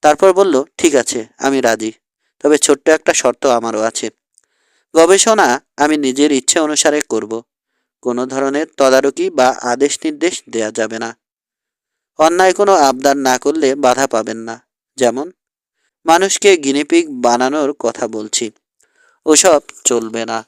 S1: তারপর বলল, ঠিক আছে, আমি রাজি। তবে ছোট্ট একটা শর্ত আমারও আছে। গবেষণা আমি নিজের ইচ্ছে অনুসারে করব। কোনো ধরনের তদারকি বা আদেশ নির্দেশ দেয়া যাবে না। অন্যায় কোনো আবদার না করলে বাধা পাবেন না। যেমন মানুষকে গিনিপিগ বানানোর কথা বলছি, ওসব চলবে না।